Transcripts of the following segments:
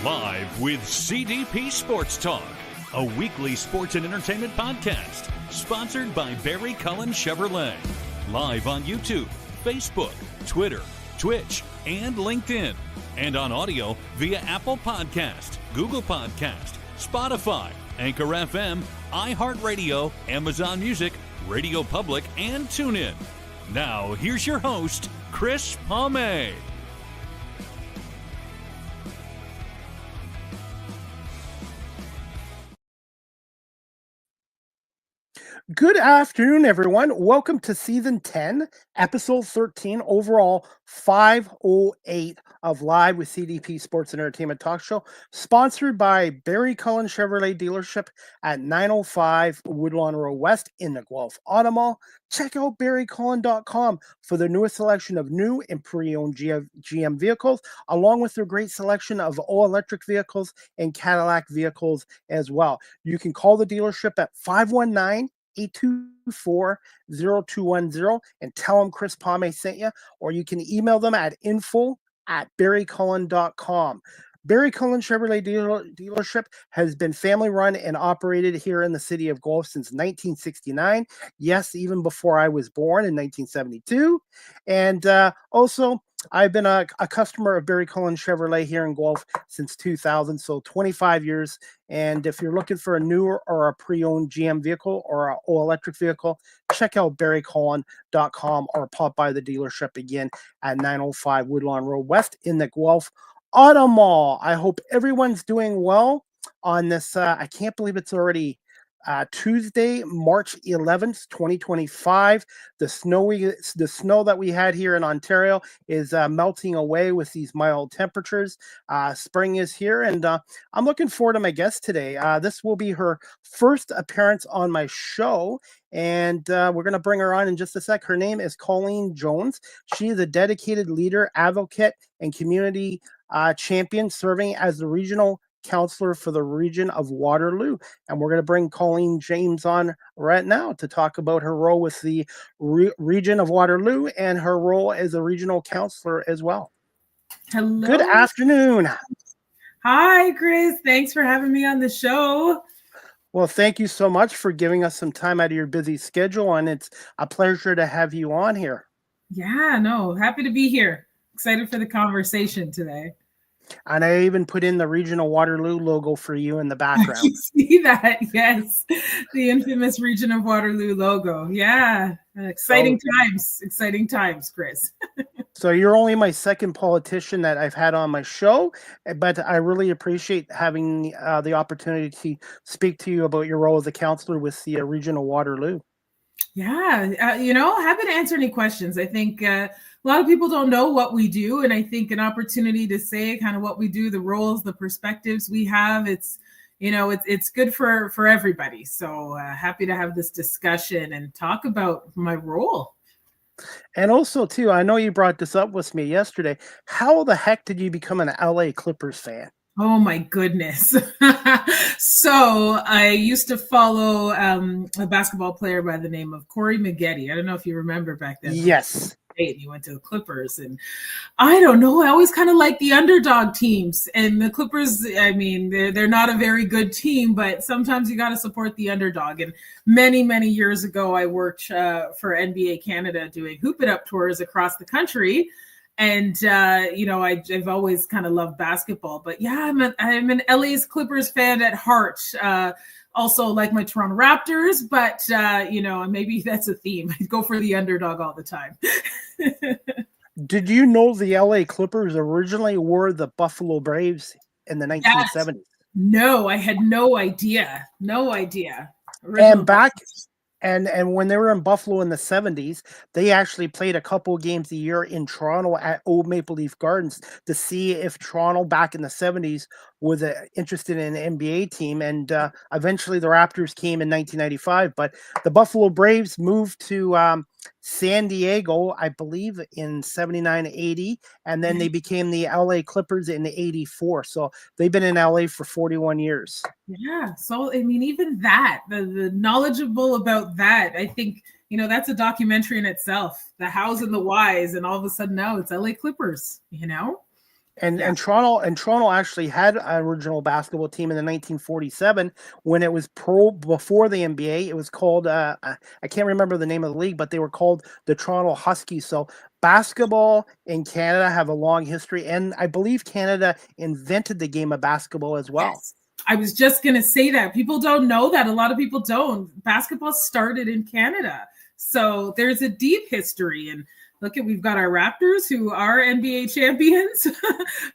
Live with CDP Sports Talk, a weekly sports and entertainment podcast sponsored by Barry Cullen Chevrolet. Live on YouTube, Facebook, Twitter, Twitch, and LinkedIn. And on audio via Apple Podcast, Google Podcast, Spotify, Anchor FM, iHeartRadio, Amazon Music, Radio Public, and TuneIn. Now, here's your host, Chris Palme. Good afternoon, everyone. Welcome to Season 10, Episode 13, overall 508 of Live with CDP Sports and Entertainment Talk Show, sponsored by Barry Cullen Chevrolet Dealership at 905 Woodlawn Road West in the Guelph Auto Mall. Check out barrycullen.com for the newest selection of new and pre-owned GM vehicles, along with their great selection of all-electric vehicles and Cadillac vehicles as well. You can call the dealership at 519-824-0210 and tell them Chris Palme sent you, or you can email them at info@barrycullen.com. Barry Cullen Chevrolet Dealership has been family run and operated here in the city of Guelph since 1969. Yes, even before I was born in 1972. And also, I've been a customer of Barry Cullen Chevrolet here in Guelph since 2000, so 25 years. And if you're looking for a newer or a pre-owned GM vehicle or an all-electric vehicle, check out barrycullen.com or pop by the dealership again at 905 Woodlawn Road West in the Guelph Auto Mall. I hope everyone's doing well on this. I can't believe it's already Tuesday, March 11th, 2025. The snow that we had here in Ontario is melting away with these mild temperatures. Spring is here, and I'm looking forward to my guest today. This will be her first appearance on my show, and we're going to bring her on in just a sec. Her name is Colleen James. She is a dedicated leader, advocate, and community champion, serving as the Regional Councillor for the Region of Waterloo. And we're going to bring Colleen James on right now to talk about her role with the Region of Waterloo and her role as a Regional Councillor as well. Hello. Good afternoon. Hi, Chris. Thanks for having me on the show. Well, thank you so much for giving us some time out of your busy schedule, and it's a pleasure to have you on here. Yeah, no, happy to be here. Excited for the conversation today. And I even put in the Regional Waterloo logo for you in the background. You see that? Yes. The infamous Region of Waterloo logo. Yeah. Exciting times, Chris. So you're only my second politician that I've had on my show, but I really appreciate having the opportunity to speak to you about your role as a councillor with the Regional Waterloo. Yeah. Happy to answer any questions. I think a lot of people don't know what we do, and I think an opportunity to say kind of what we do, the roles, the perspectives we have, it's good for everybody. So happy to have this discussion and talk about my role. And also, too, I know you brought this up with me yesterday. How the heck did you become an LA Clippers fan? Oh my goodness. So I used to follow a basketball player by the name of Corey Maggette. I don't know if you remember back then. Yes. And he went to the Clippers, and I don't know, I always kind of like the underdog teams, and the Clippers, I mean, they're not a very good team, but sometimes you got to support the underdog. And many years ago, I worked for NBA Canada doing Hoop It Up tours across the country. And, I've always kind of loved basketball, but yeah, I'm an LA's Clippers fan at heart. Also like my Toronto Raptors, but, maybe that's a theme. I go for the underdog all the time. Did you know the LA Clippers originally were the Buffalo Braves in the 1970s? Yes. No, I had no idea. No idea. And when they were in Buffalo in the 70s, they actually played a couple of games a year in Toronto at Old Maple Leaf Gardens to see if Toronto back in the 70s was interested in an NBA team. And eventually the Raptors came in 1995. But the Buffalo Braves moved to San Diego, I believe, in 79-80. And then they became the LA Clippers in 84. So they've been in LA for 41 years. Yeah. So, I mean, even that, the knowledgeable about that, I think, that's a documentary in itself, the hows and the whys. And all of a sudden now it's LA Clippers, And Toronto actually had an original basketball team in the 1947 when it was pro before the NBA. It was called I can't remember the name of the league, but they were called the Toronto Huskies. So basketball in Canada have a long history, and I believe Canada invented the game of basketball as well. Yes. I was just going to say that. People don't know that. A lot of people don't. Basketball started in Canada. So there's a deep history. And look at, we've got our Raptors who are NBA champions,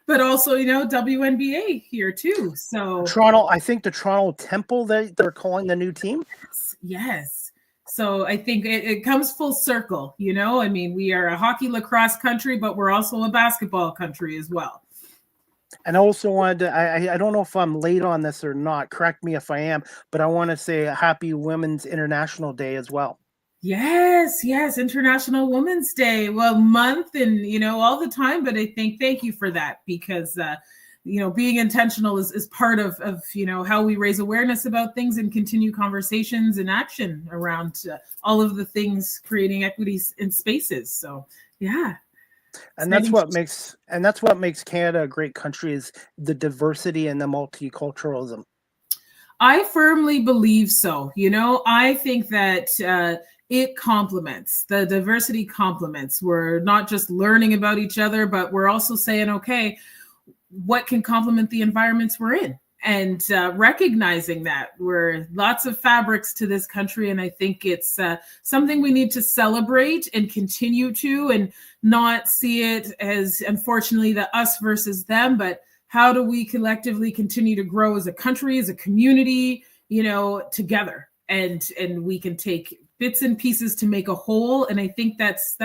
but also, WNBA here too. So Toronto, I think the Toronto Temple, they're calling the new team. Yes. So I think it comes full circle, I mean, we are a hockey lacrosse country, but we're also a basketball country as well. And I also wanted to, I don't know if I'm late on this or not, correct me if I am, but I want to say a happy Women's International Day as well. Yes, International Women's Day. Well, month and, all the time, but I think thank you for that because, being intentional is part of how we raise awareness about things and continue conversations and action around all of the things creating equities in spaces. So, yeah. And that's what makes Canada a great country is the diversity and the multiculturalism. I firmly believe so. I think that it complements, the diversity complements. We're not just learning about each other, but we're also saying, okay, what can complement the environments we're in? And recognizing that we're lots of fabrics to this country. And I think it's something we need to celebrate and continue to, and not see it as, unfortunately, the us versus them, but how do we collectively continue to grow as a country, as a community, together, and we can take bits and pieces to make a whole. And I think that's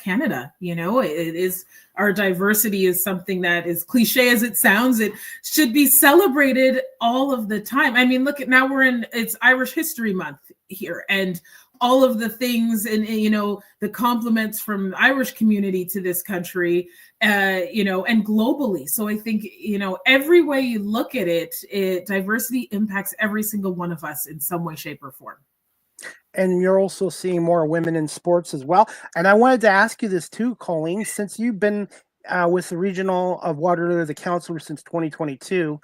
Canada. It is, our diversity is something that, is cliche as it sounds, it should be celebrated all of the time. I mean, look at, now it's Irish History Month here, and all of the things and the compliments from the Irish community to this country, and globally. So I think every way you look at it, diversity impacts every single one of us in some way, shape, or form. And you're also seeing more women in sports as well. And I wanted to ask you this too, Colleen, since you've been with the Regional of Waterloo, the councillor since 2022.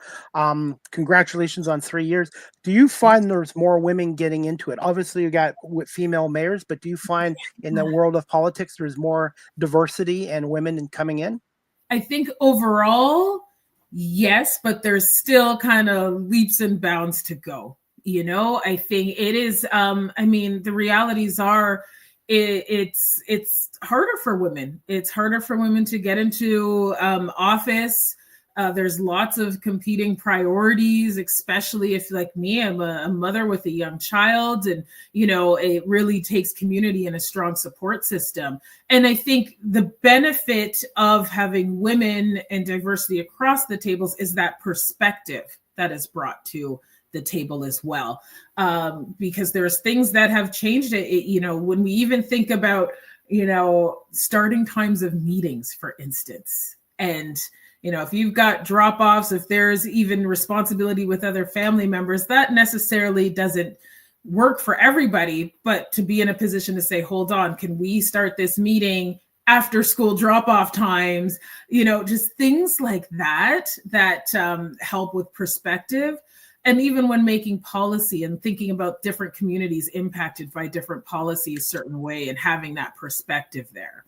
Congratulations on 3 years. Do you find there's more women getting into it? Obviously, you got female mayors, but do you find in the world of politics there's more diversity and women coming in? I think overall, yes, but there's still kind of leaps and bounds to go. I think it is, the realities are, it's harder for women. It's harder for women to get into office. There's lots of competing priorities, especially if, like me, I'm a mother with a young child, and, it really takes community and a strong support system. And I think the benefit of having women and diversity across the tables is that perspective that is brought to the table as well, because there's things that have changed it. When we even think about, starting times of meetings, for instance, and, if you've got drop-offs, if there's even responsibility with other family members, that necessarily doesn't work for everybody. But to be in a position to say, hold on, can we start this meeting after school drop-off times, just things like that help with perspective. And even when making policy and thinking about different communities impacted by different policies a certain way, and having that perspective there.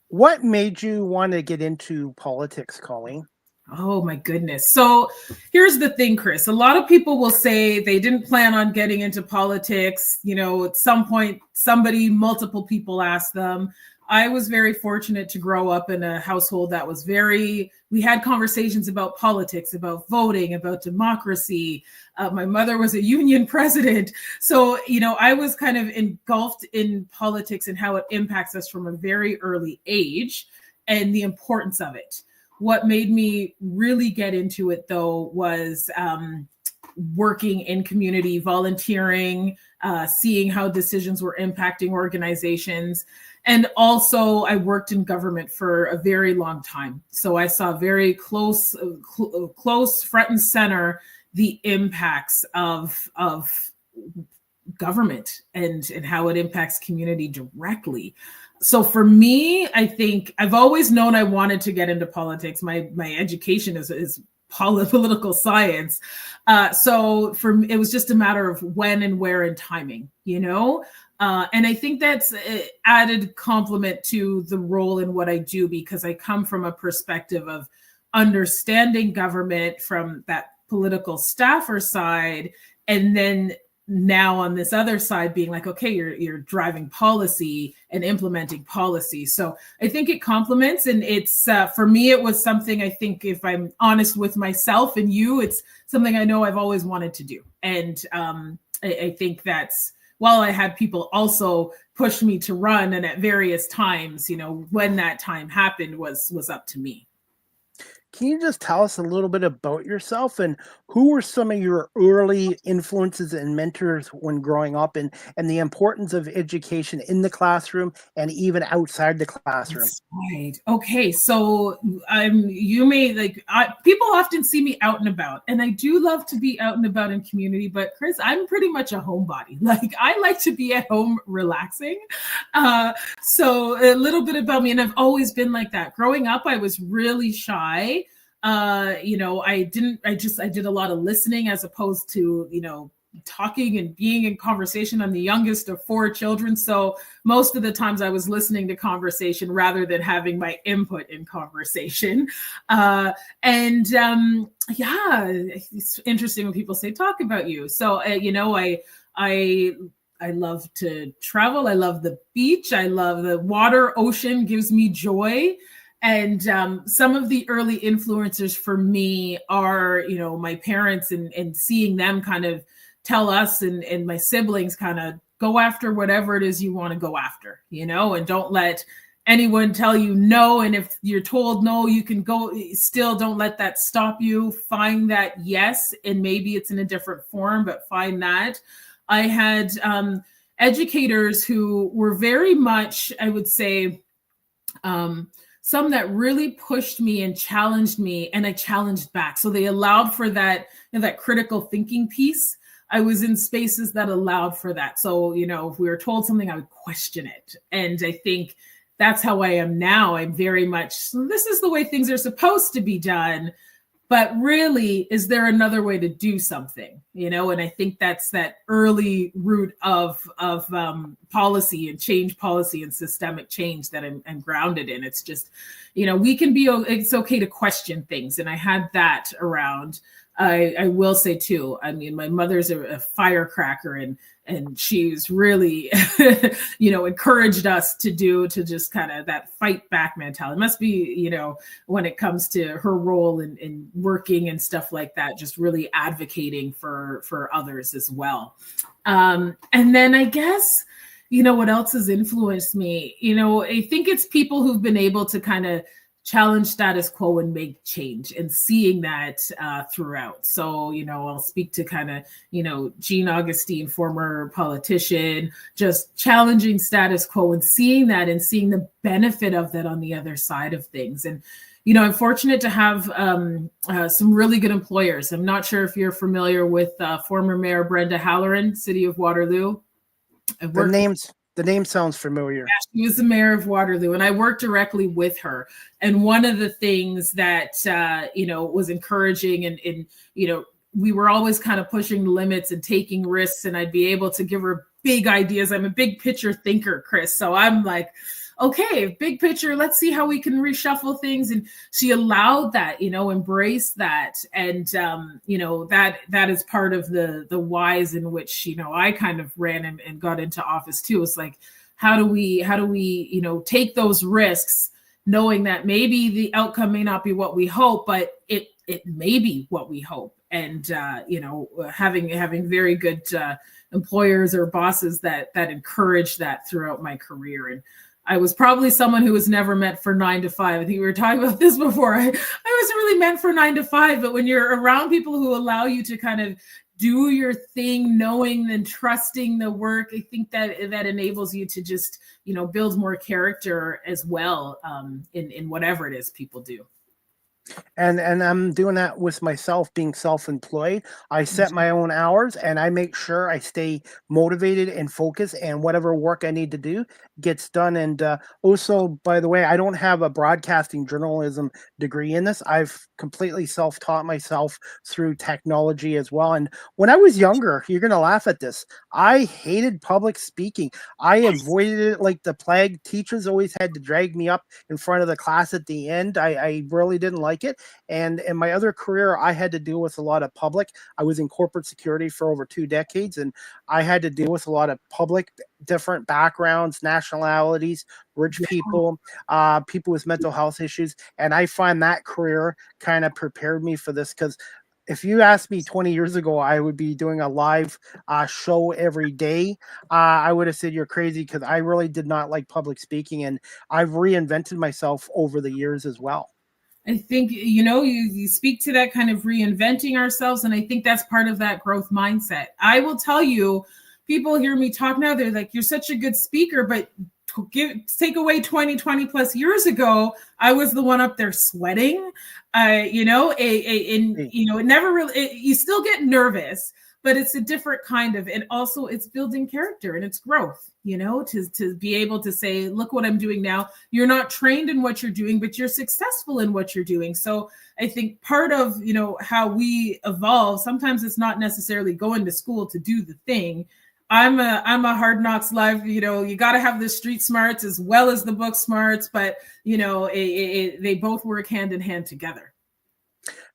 What made you want to get into politics, Colleen? Oh my goodness. So here's the thing, Chris. A lot of people will say they didn't plan on getting into politics. At some point, multiple people asked them. I was very fortunate to grow up in a household that was we had conversations about politics, about voting, about democracy. My mother was a union president. So, I was kind of engulfed in politics and how it impacts us from a very early age, and the importance of it. What made me really get into it, though, was working in community, volunteering, seeing how decisions were impacting organizations. And also, I worked in government for a very long time. So I saw very close front and center the impacts of government and how it impacts community directly. So for me, I think I've always known I wanted to get into politics. My education is political science. So for me, it was just a matter of when and where and timing, and I think that's an added complement to the role in what I do, because I come from a perspective of understanding government from that political staffer side, and then now on this other side being like, okay, you're driving policy and implementing policy. So I think it complements, and it's for me, it was something, I think, if I'm honest with myself and you, it's something I know I've always wanted to do. And I think that's, while I had people also push me to run, and at various times, when that time happened was up to me. Can you just tell us a little bit about yourself, and who were some of your early influences and mentors when growing up, and the importance of education in the classroom and even outside the classroom? That's right. Okay. So people often see me out and about, and I do love to be out and about in community, but Chris, I'm pretty much a homebody. Like, I like to be at home relaxing. So a little bit about me, and I've always been like that. Growing up, I was really shy. I did a lot of listening as opposed to, talking and being in conversation. I'm the youngest of 4 children. So most of the times I was listening to conversation rather than having my input in conversation. It's interesting when people say, talk about you. So, I love to travel. I love the beach. I love the water. Ocean gives me joy. And some of the early influencers for me are, my parents, and seeing them kind of tell us and my siblings kind of go after whatever it is you want to go after, and don't let anyone tell you no. And if you're told no, you can go, still don't let that stop you. Find that yes, and maybe it's in a different form, but find that. I had educators who were very much, I would say, some that really pushed me and challenged me, and I challenged back. So they allowed for that, that critical thinking piece. I was in spaces that allowed for that. So, if we were told something, I would question it. And I think that's how I am now. I'm very much, this is the way things are supposed to be done. But really, is there another way to do something? And I think that's that early root of policy and change policy and systemic change that I'm grounded in. It's just, it's okay to question things. And I had that around. I will say too, my mother's a firecracker, and she's really, encouraged us to just kind of that fight back mentality. It must be, when it comes to her role in working and stuff like that, just really advocating for others as well. And then I guess, what else has influenced me? I think it's people who've been able to kind of challenge status quo and make change, and seeing that throughout. So, I'll speak to kind of, Jean Augustine, former politician, just challenging status quo and seeing that, and seeing the benefit of that on the other side of things. And, I'm fortunate to have some really good employers. I'm not sure if you're familiar with former Mayor Brenda Halloran, City of Waterloo. The name sounds familiar. Yeah, she was the mayor of Waterloo, and I worked directly with her. And one of the things that, was encouraging, and we were always kind of pushing the limits and taking risks, and I'd be able to give her big ideas. I'm a big picture thinker, Chris. So I'm like, okay, big picture, let's see how we can reshuffle things. And she allowed that, embrace that. And, that is part of the whys in which, I kind of ran and got into office too. It's like, how do we, take those risks, knowing that maybe the outcome may not be what we hope, but it may be what we hope. And, having very good employers or bosses that encourage that throughout my career. And I was probably someone who was never meant for 9 to 5. I think we were talking about this before. I wasn't really meant for 9 to 5, but when you're around people who allow you to kind of do your thing, knowing and trusting the work, I think that enables you to just, build more character as well, in whatever it is people do. And I'm doing that with myself, being self-employed. I set my own hours and I make sure I stay motivated and focused, and whatever work I need to do gets done. And also, by the way, I don't have a broadcasting journalism degree in this. I've completely self-taught myself through technology as well. And when I was younger, you're going to laugh at this, I hated public speaking. I avoided it like the plague. Teachers always had to drag me up in front of the class at the end. I really didn't like it. And in my other career, I had to deal with a lot of public. I was in corporate security for over 2 decades, and I had to deal with a lot of public, different backgrounds, nationalities, rich people, people with mental health issues. And I find that career kind of prepared me for this, because if you asked me 20 years ago, I would be doing a live show every day. I would have said you're crazy, because I really did not like public speaking, and I've reinvented myself over the years as well. I think, you speak to that kind of reinventing ourselves. And I think that's part of that growth mindset. I will tell you, people hear me talk now, they're like, you're such a good speaker, but take away 20 plus years ago, I was the one up there sweating, it never really, you still get nervous, but it's a different kind of, and also it's building character and it's growth, to be able to say, look what I'm doing now. You're not trained in what you're doing, but you're successful in what you're doing. So I think part of, how we evolve, sometimes it's not necessarily going to school to do the thing. I'm a hard knocks live, you got to have the street smarts as well as the book smarts, but they both work hand in hand together.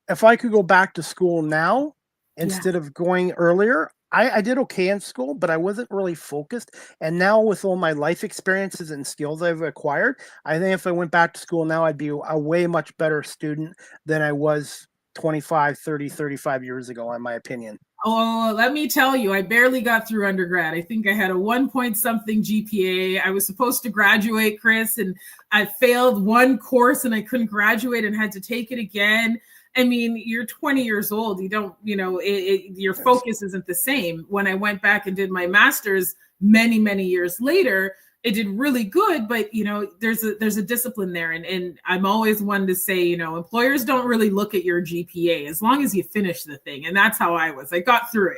If I could go back to school now, instead of going earlier, I did okay in school, but I wasn't really focused. And now with all my life experiences and skills I've acquired, I think if I went back to school now, I'd be a way much better student than I was 25, 30, 35 years ago, in my opinion. Oh, let me tell you, I barely got through undergrad. I think I had a 1 point something GPA. I was supposed to graduate, Chris, and I failed one course and I couldn't graduate and had to take it again. I mean, you're 20 years old. You don't, your focus isn't the same. When I went back and did my master's many, many years later, it did really good, but there's a discipline there. And I'm always one to say, employers don't really look at your GPA as long as you finish the thing. And that's how I was. I got through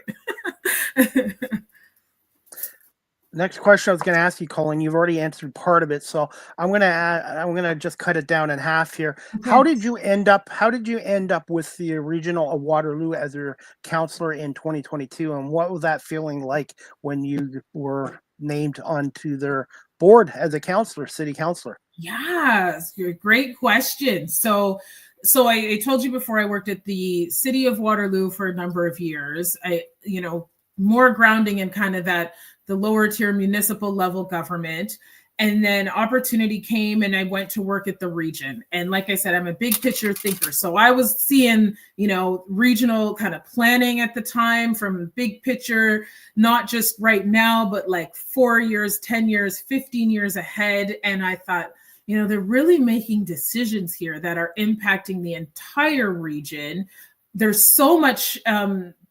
it. Next question I was going to ask you, Colleen, you've already answered part of it, so I'm going to just cut it down in half here. Okay. How did you end up with the Regional of Waterloo as your councillor in 2022, and what was that feeling like when you were named onto their board as a councillor, city councillor? Yeah, great question. So I told you before, I worked at the city of Waterloo for a number of years. More grounding in kind of the lower tier municipal level government. And then opportunity came and I went to work at the region. And like I said, I'm a big picture thinker. So I was seeing, regional kind of planning at the time from big picture, not just right now, but like 4 years, 10 years, 15 years ahead. And I thought, they're really making decisions here that are impacting the entire region. There's so much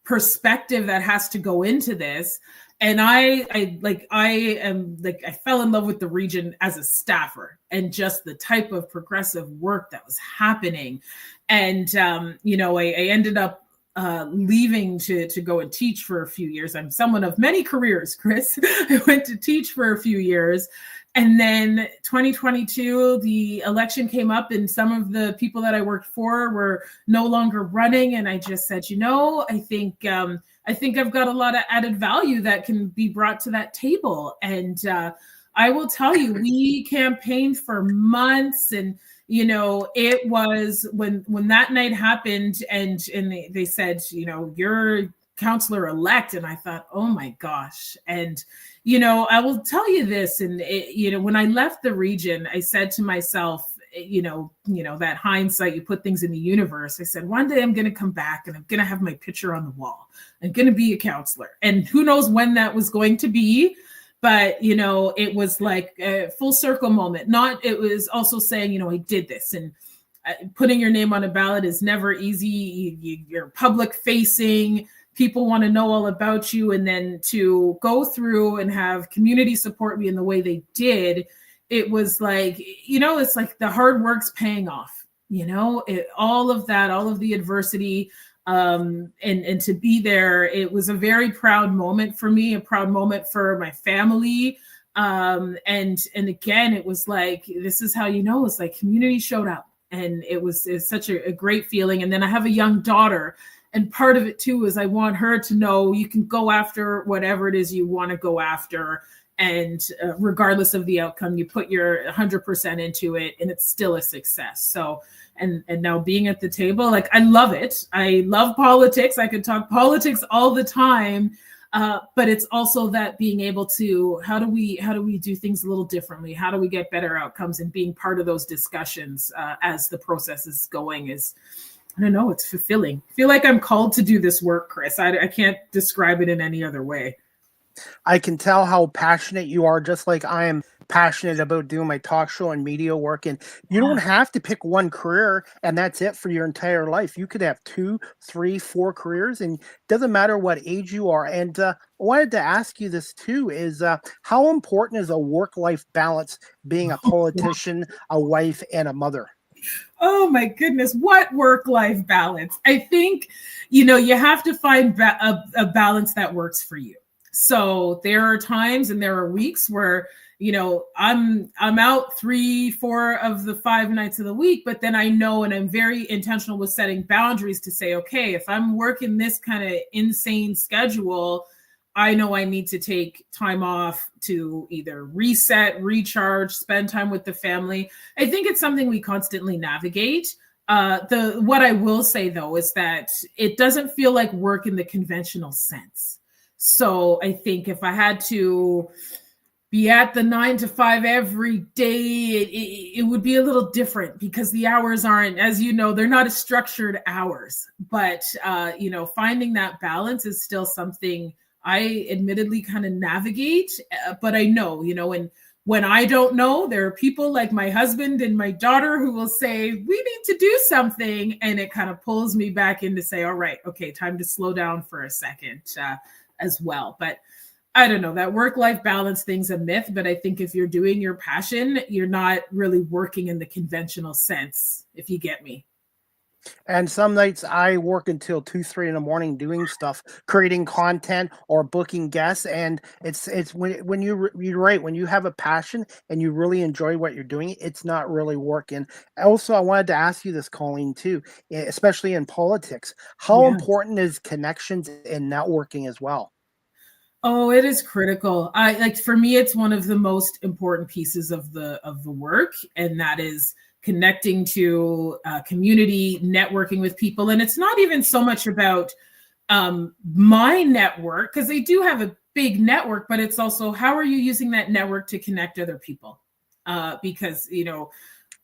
perspective that has to go into this. And I fell in love with the region as a staffer and just the type of progressive work that was happening. And, I ended up leaving to go and teach for a few years. I'm someone of many careers, Chris. I went to teach for a few years. And then 2022, the election came up and some of the people that I worked for were no longer running. And I just said, I think I've got a lot of added value that can be brought to that table. And I will tell you, we campaigned for months, and it was when that night happened, and they said, you're councillor-elect, and I thought, oh my gosh. And I will tell you this, and when I left the region, I said to myself, that hindsight, you put things in the universe. I said, one day I'm going to come back and I'm going to have my picture on the wall. I'm going to be a councillor. And who knows when that was going to be, but, it was like a full circle moment. It was also saying, I did this, and putting your name on a ballot is never easy. You're public facing. People want to know all about you. And then to go through and have community support me in the way they did, it was like, it's like the hard work's paying off. all of that, all of the adversity, and to be there, it was a very proud moment for me, a proud moment for my family. And again, it was like, this is how it's like community showed up, and it's such a great feeling. And then I have a young daughter, and part of it too is I want her to know you can go after whatever it is you want to go after, and regardless of the outcome, you put your 100% into it, and it's still a success. So, and now being at the table, like, I love it. I love politics. I could talk politics all the time, but it's also that being able to, how do we do things a little differently? How do we get better outcomes? And being part of those discussions as the process is going is, I don't know, it's fulfilling. I feel like I'm called to do this work, Chris. I can't describe it in any other way. I can tell how passionate you are, just like I am passionate about doing my talk show and media work. And you don't have to pick one career and that's it for your entire life. You could have 2, 3, 4 careers, and it doesn't matter what age you are. And I wanted to ask you this too, is how important is a work-life balance being a politician, a wife, and a mother? Oh my goodness, what work-life balance? I think, you have to find a balance that works for you. So there are times and there are weeks where, I'm out 3, 4 of the 5 nights of the week, but then I know, and I'm very intentional with setting boundaries to say, okay, if I'm working this kind of insane schedule, I know I need to take time off to either reset, recharge, spend time with the family. I think it's something we constantly navigate. What I will say though is that it doesn't feel like work in the conventional sense. So I think if I had to be at the 9 to 5 every day, it would be a little different, because the hours aren't, as they're not as structured hours. But, finding that balance is still something I admittedly kind of navigate. But I know, and when I don't know, there are people like my husband and my daughter who will say, we need to do something. And it kind of pulls me back in to say, all right, okay, time to slow down for a second. As well. But I don't know, that work-life balance thing's a myth, but I think if you're doing your passion, you're not really working in the conventional sense, if you get me. And some nights I work until 2, 3 in the morning doing stuff, creating content or booking guests. And it's when you're right, when you have a passion and you really enjoy what you're doing, it's not really working. Also, I wanted to ask you this, Colleen, too, especially in politics. How important is connections and networking as well? Oh, it is critical. For me, it's one of the most important pieces of the work, and that is connecting to community, networking with people. And it's not even so much about my network, because they do have a big network, but it's also, how are you using that network to connect other people? Because,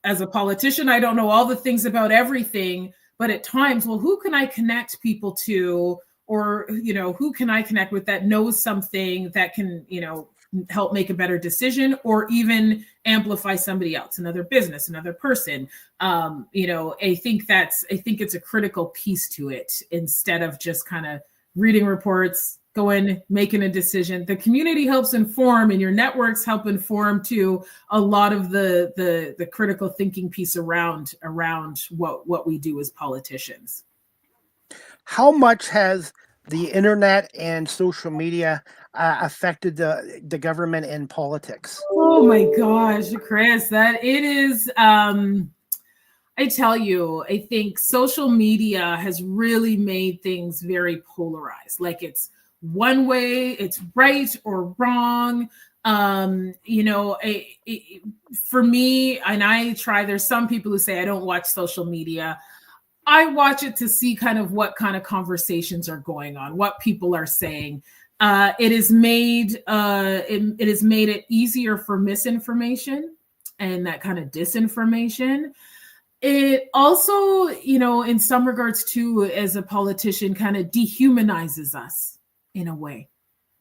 as a politician, I don't know all the things about everything, but at times, well, who can I connect people to? Or, who can I connect with that knows something that can, help make a better decision, or even amplify somebody else, another business, another person. I think it's a critical piece to it, instead of just kind of reading reports, going, making a decision. The community helps inform, and your networks help inform too, a lot of the critical thinking piece around what we do as politicians. How much has the internet and social media affected the government and politics? Oh my gosh, Chris, that it is. I tell you, I think social media has really made things very polarized. Like, it's one way, it's right or wrong. For me, and there's some people who say I don't watch social media. I watch it to see kind of what kind of conversations are going on, what people are saying. It has made it easier for misinformation and that kind of disinformation. It also, in some regards too, as a politician, kind of dehumanizes us in a way,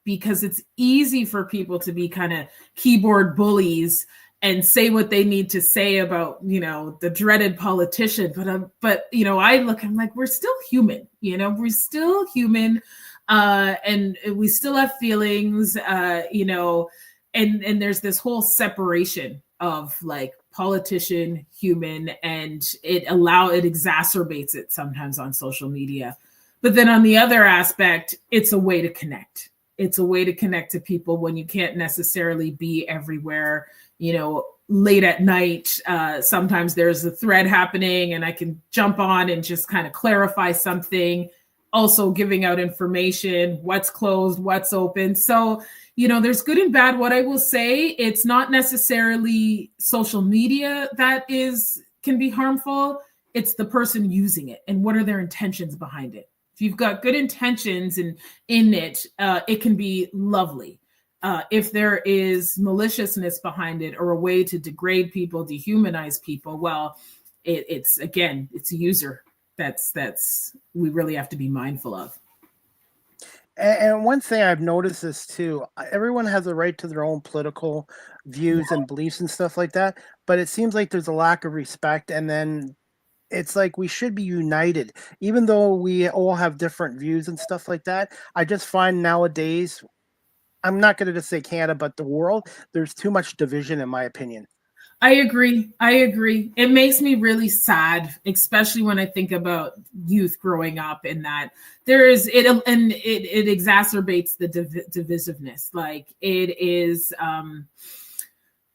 because it's easy for people to be kind of keyboard bullies and say what they need to say about, the dreaded politician. But I'm like, we're still human, we're still human. And we still have feelings, and there's this whole separation of like politician, human, and it exacerbates it sometimes on social media. But then on the other aspect, it's a way to connect. It's a way to connect to people when you can't necessarily be everywhere, late at night. Sometimes there's a thread happening and I can jump on and just kind of clarify something. Also giving out information, what's closed, what's open. So, there's good and bad. What I will say, it's not necessarily social media that can be harmful. It's the person using it and what are their intentions behind it. If you've got good intentions in it, it can be lovely. If there is maliciousness behind it or a way to degrade people, dehumanize people, well, it's a user that's we really have to be mindful of. And one thing I've noticed is too, everyone has a right to their own political views and beliefs and stuff like that, but it seems like there's a lack of respect, and then it's like we should be united, even though we all have different views and stuff like that. I just find nowadays, I'm not going to just say Canada, but the world, there's too much division, in my opinion. I agree. It makes me really sad, especially when I think about youth growing up, in that it exacerbates the divisiveness. Like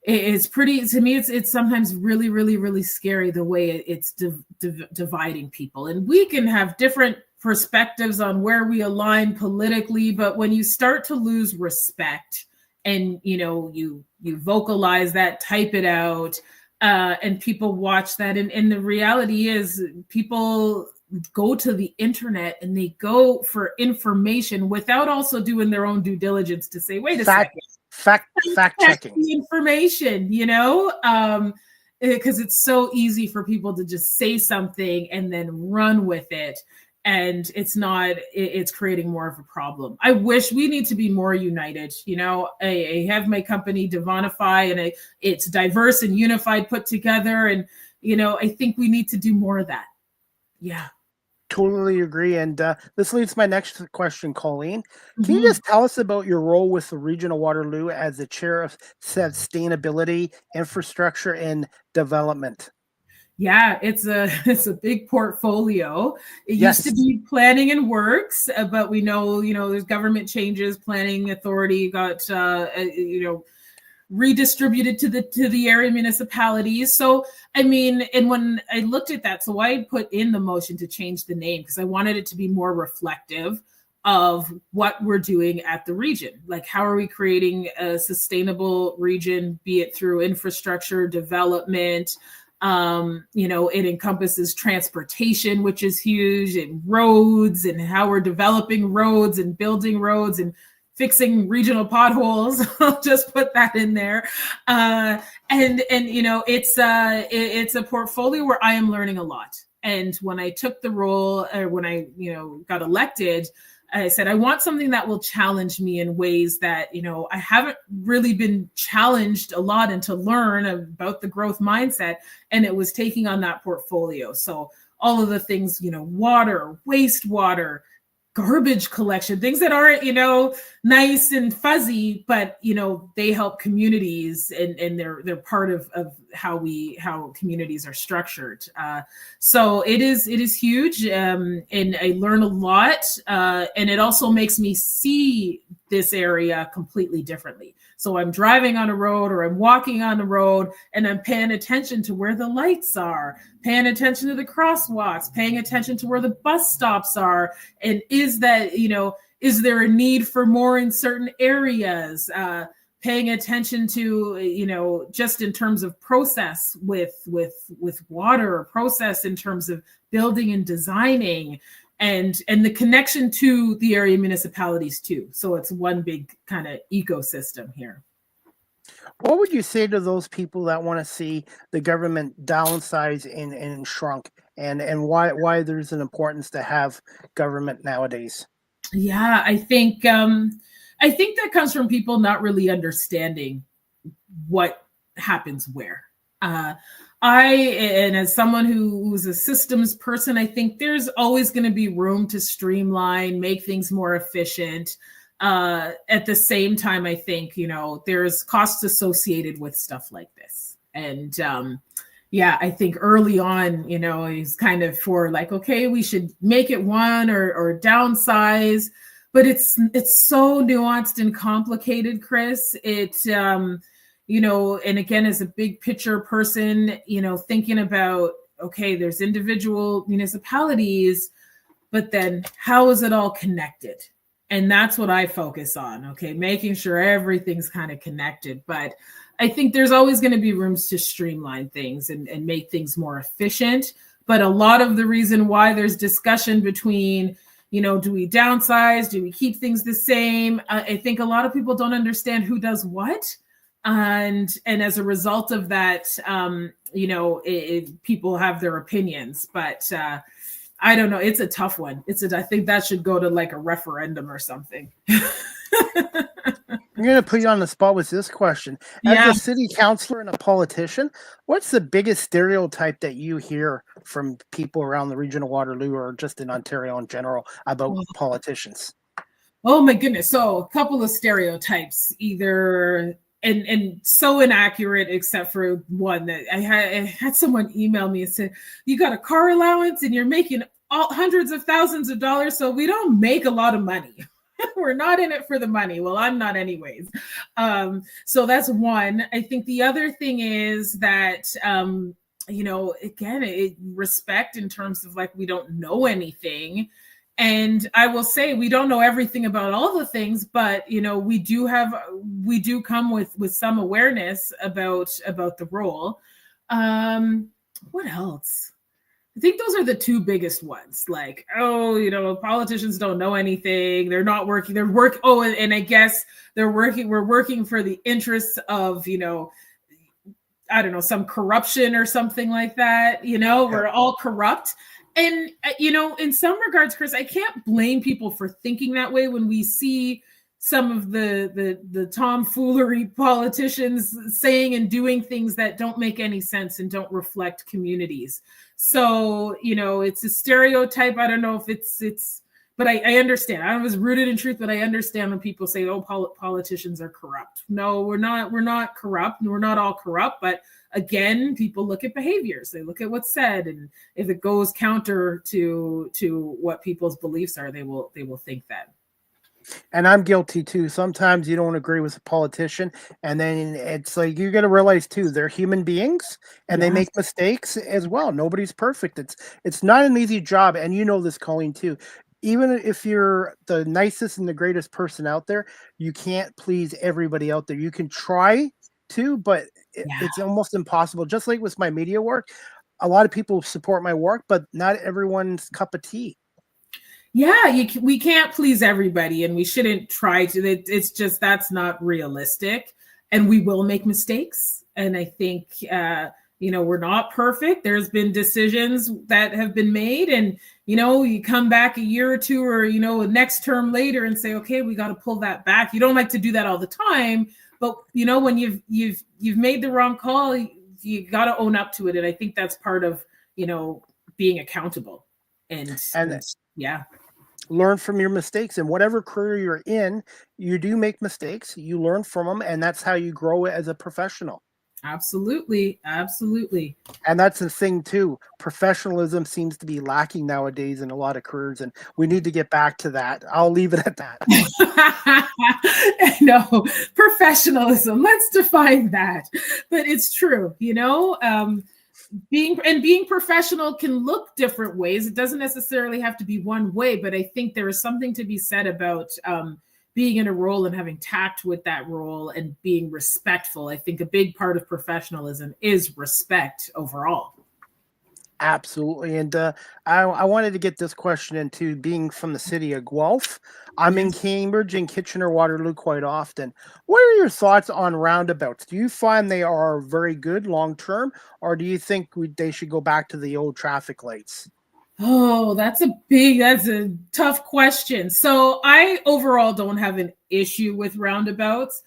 it's pretty, to me, it's sometimes really, really, really scary the way it's dividing people. And we can have different perspectives on where we align politically, but when you start to lose respect, and you vocalize that, type it out, and people watch that, and the reality is people go to the internet and they go for information without also doing their own due diligence to say, wait a second, fact checking the information, because it's so easy for people to just say something and then run with it. And it's creating more of a problem. I wish we need to be more united. I have my company Divanify, and it's diverse and unified, put together. And, I think we need to do more of that. Yeah. Totally agree. And this leads to my next question, Colleen. Can you just tell us about your role with the Region of Waterloo as the chair of sustainability, infrastructure, and development? Yeah, it's a big portfolio. It used to be planning and works, but we know, there's government changes. Planning authority got redistributed to the area municipalities. So and when I looked at that, so I put in the motion to change the name because I wanted it to be more reflective of what we're doing at the region. Like, how are we creating a sustainable region, be it through infrastructure development. It encompasses transportation, which is huge, and roads, and how we're developing roads and building roads and fixing regional potholes. I'll just put that in there. It's a portfolio where I am learning a lot. And when I took the role, or when I, got elected, I said, I want something that will challenge me in ways that, I haven't really been challenged a lot, and to learn about the growth mindset. And it was taking on that portfolio. So all of the things, water, wastewater, garbage collection, things that aren't, nice and fuzzy, but, they help communities, and they're part of how communities are structured. So it is huge. And I learn a lot. And it also makes me see this area completely differently. So I'm driving on a road, or I'm walking on the road, and I'm paying attention to where the lights are, paying attention to the crosswalks, paying attention to where the bus stops are. And is there a need for more in certain areas? Paying attention to, just in terms of process with water, or process in terms of building and designing, and the connection to the area municipalities too. So it's one big kind of ecosystem here. What would you say to those people that want to see the government downsize and shrunk, and why there's an importance to have government nowadays? Yeah, I think that comes from people not really understanding what happens where. And as someone who's a systems person, I think there's always going to be room to streamline, make things more efficient. At the same time, I think, there's costs associated with stuff like this. And yeah, I think early on, he's kind of for like, okay, we should make it one or downsize, but it's so nuanced and complicated, Chris. And again, as a big picture person, thinking about, okay, there's individual municipalities, but then how is it all connected? And that's what I focus on. Okay, making sure everything's kind of connected. But I think there's always going to be rooms to streamline things and make things more efficient. But a lot of the reason why there's discussion between, do we downsize? Do we keep things the same? I think a lot of people don't understand who does what. And as a result of that, people have their opinions. But I don't know. It's a tough one. I think that should go to like a referendum or something. I'm going to put you on the spot with this question. As a city councillor and a politician, what's the biggest stereotype that you hear from people around the region of Waterloo or just in Ontario in general about politicians? Oh my goodness. So a couple of stereotypes, either and so inaccurate, except for one that I had someone email me and said, you got a car allowance and you're making hundreds of thousands of dollars, so we don't make a lot of money. We're not in it for the money. Well, I'm not anyways. So that's one. I think the other thing is that, again, respect in terms of like, we don't know anything. And I will say we don't know everything about all the things, but, we do come with some awareness about the role. What else? I think those are the two biggest ones. Like, politicians don't know anything. They're not working. And I guess we're working for the interests of, I don't know, some corruption or something like that. We're all corrupt. And, in some regards, Chris, I can't blame people for thinking that way when we see some of the tomfoolery politicians saying and doing things that don't make any sense and don't reflect communities. So, it's a stereotype. I don't know if it's, but I understand. I was rooted in truth, but I understand when people say, oh, politicians are corrupt. No, we're not corrupt. We're not all corrupt, but again, people look at behaviors. They look at what's said. And if it goes counter to what people's beliefs are, they will think that. And I'm guilty too. Sometimes you don't agree with a politician, and then it's like you got to realize too, they're human beings and they make mistakes as well. Nobody's perfect. It's not an easy job, and you know this, Colleen, too. Even if you're the nicest and the greatest person out there, you can't please everybody out there. You can try to, but it's almost impossible. Just like with my media work, a lot of people support my work, but not everyone's cup of tea. Yeah, we can't please everybody, and we shouldn't try to. It's just that's not realistic, and we will make mistakes. And I think we're not perfect. There's been decisions that have been made, and you come back a year or two, or next term later, and say, okay, we got to pull that back. You don't like to do that all the time, but when you've made the wrong call, you got to own up to it. And I think that's part of being accountable. And yeah. Learn from your mistakes, and whatever career you're in, you do make mistakes, you learn from them, and that's how you grow as a professional. Absolutely. And that's the thing too. Professionalism seems to be lacking nowadays in a lot of careers, and we need to get back to that. I'll leave it at that. No, professionalism. Let's define that. But it's true, being professional can look different ways. It doesn't necessarily have to be one way, but I think there is something to be said about being in a role and having tact with that role and being respectful. I think a big part of professionalism is respect overall. Absolutely. And I wanted to get this question into being from the city of Guelph. I'm in Cambridge and Kitchener-Waterloo quite often. What are your thoughts on roundabouts? Do you find they are very good long-term, or do you think they should go back to the old traffic lights? Oh, that's a tough question. So I overall don't have an issue with roundabouts.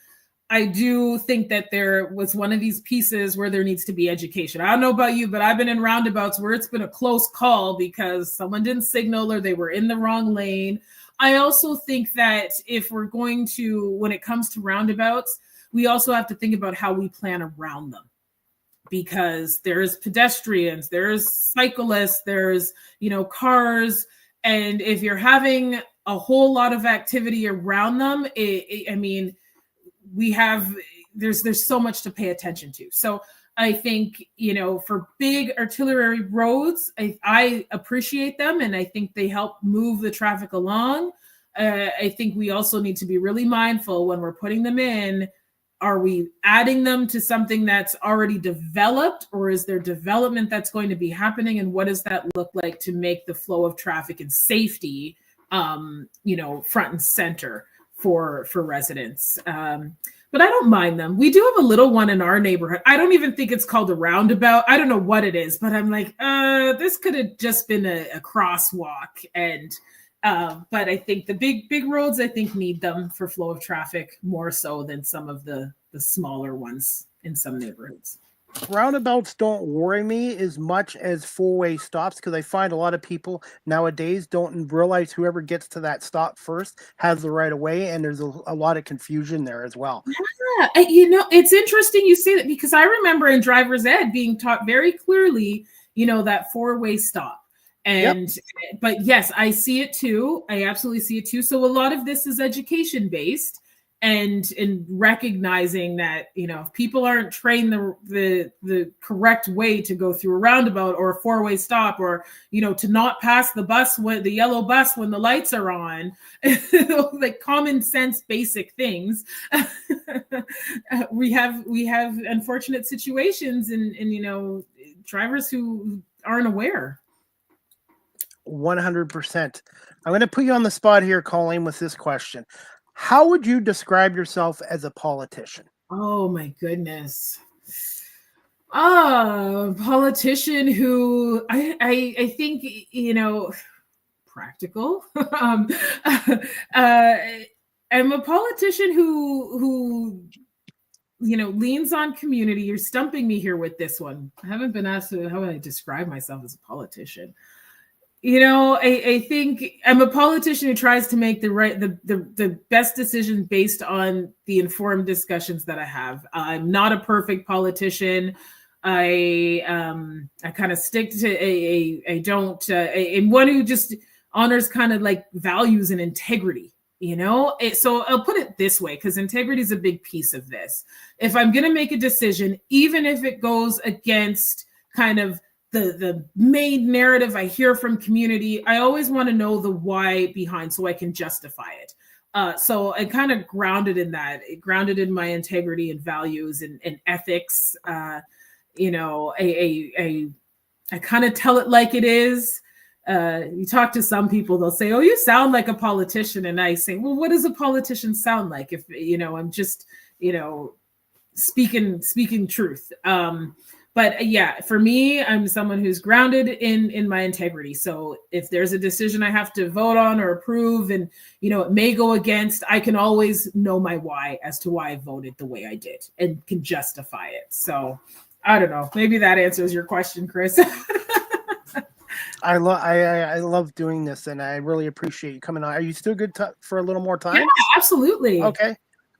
I do think that there was one of these pieces where there needs to be education. I don't know about you, but I've been in roundabouts where it's been a close call because someone didn't signal or they were in the wrong lane. I also think that if we're going to, when it comes to roundabouts, we also have to think about how we plan around them. because there's pedestrians, there's cyclists, there's, cars. And if you're having a whole lot of activity around them, there's so much to pay attention to. So I think, for big artillery roads, I appreciate them, and I think they help move the traffic along. I think we also need to be really mindful when we're putting them in. Are we adding them to something that's already developed, or is there development that's going to be happening? And what does that look like to make the flow of traffic and safety, front and center for residents? But I don't mind them. We do have a little one in our neighborhood. I don't even think it's called a roundabout. I don't know what it is, but I'm like, this could have just been a crosswalk. And but I think the big roads, I think, need them for flow of traffic more so than some of the smaller ones in some neighborhoods. Roundabouts don't worry me as much as four-way stops, because I find a lot of people nowadays don't realize whoever gets to that stop first has the right of way, and there's a lot of confusion there as well. Yeah, it's interesting you say that, because I remember in driver's ed being taught very clearly, that four-way stop. And But yes, I see it too. I absolutely see it too. So a lot of this is education based, and in recognizing that, if people aren't trained the correct way to go through a roundabout or a four-way stop, or to not pass the yellow bus when the lights are on, like common sense basic things, we have unfortunate situations and drivers who aren't aware. 100%. I'm going to put you on the spot here, Colleen, with this question. How would you describe yourself as a politician? Oh my goodness. A politician who I think, practical. I'm a politician who leans on community. You're stumping me here with this one. I haven't been asked how would I describe myself as a politician. I think I'm a politician who tries to make the best decisions based on the informed discussions that I have. I'm not a perfect politician. I kind of stick to I'm one who just honors kind of like values and integrity. So I'll put it this way, because integrity is a big piece of this. If I'm going to make a decision, even if it goes against kind of the main narrative I hear from community, I always want to know the why behind so I can justify it. So I kind of grounded in my integrity and values and ethics. I kind of tell it like it is. You talk to some people, they'll say, "Oh, you sound like a politician." And I say, well, what does a politician sound like if, I'm just, speaking truth. But yeah, for me, I'm someone who's grounded in my integrity. So if there's a decision I have to vote on or approve and, it may go against, I can always know my why as to why I voted the way I did and can justify it. So I don't know. Maybe that answers your question, Chris. I love doing this, and I really appreciate you coming on. Are you still good for a little more time? Yeah, absolutely. Okay.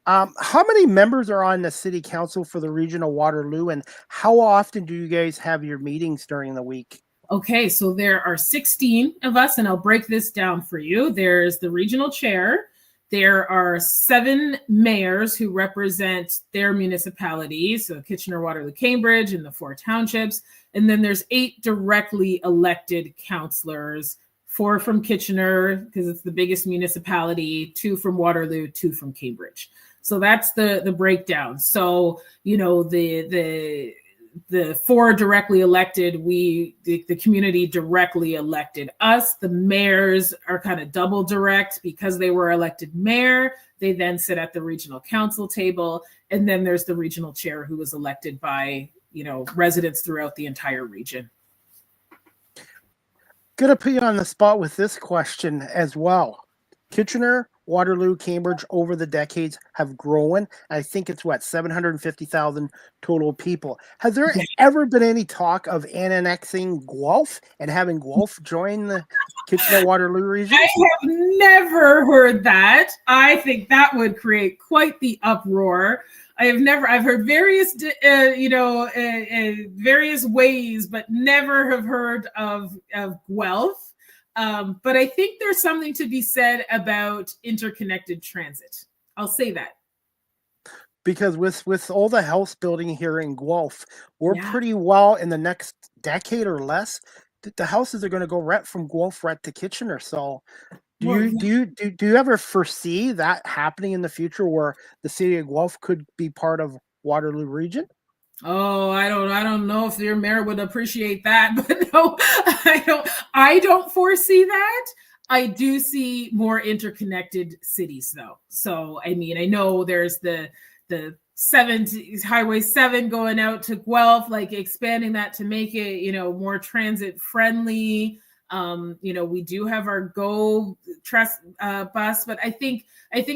How many members are on the city council for the Region of Waterloo, and how often do you guys have your meetings during the week? Okay, so there are 16 of us, and I'll break this down for you. There's the regional chair. There are 7 mayors who represent their municipalities, so Kitchener, Waterloo, Cambridge, and the 4 townships. And then there's 8 directly elected councillors, 4 from Kitchener, because it's the biggest municipality, 2 from Waterloo, 2 from Cambridge. So that's the breakdown. So, the 4 directly elected, the community directly elected us. The mayors are kind of double direct because they were elected mayor. They then sit at the regional council table. And then there's the regional chair who was elected by, residents throughout the entire region. Gonna put you on the spot with this question as well. Kitchener, Waterloo, Cambridge over the decades have grown. I think it's 750,000 total people. Has there ever been any talk of annexing Guelph and having Guelph join the Kitchener Waterloo region? I have never heard that. I think that would create quite the uproar. I've heard various, various ways, but never have heard of Guelph. But I think there's something to be said about interconnected transit. I'll say that. Because with all the house building here in Guelph, we're Yeah. pretty well in the next decade or less. The houses are going to go right from Guelph right to Kitchener. So, Well, do you ever foresee that happening in the future, where the city of Guelph could be part of Waterloo Region? oh, I don't know if your mayor would appreciate that, but no, I don't foresee that. I do see more interconnected cities though. So I mean, I know there's the Highway 7 going out to Guelph, like expanding that to make it, more transit friendly. We do have our Go bus, but I think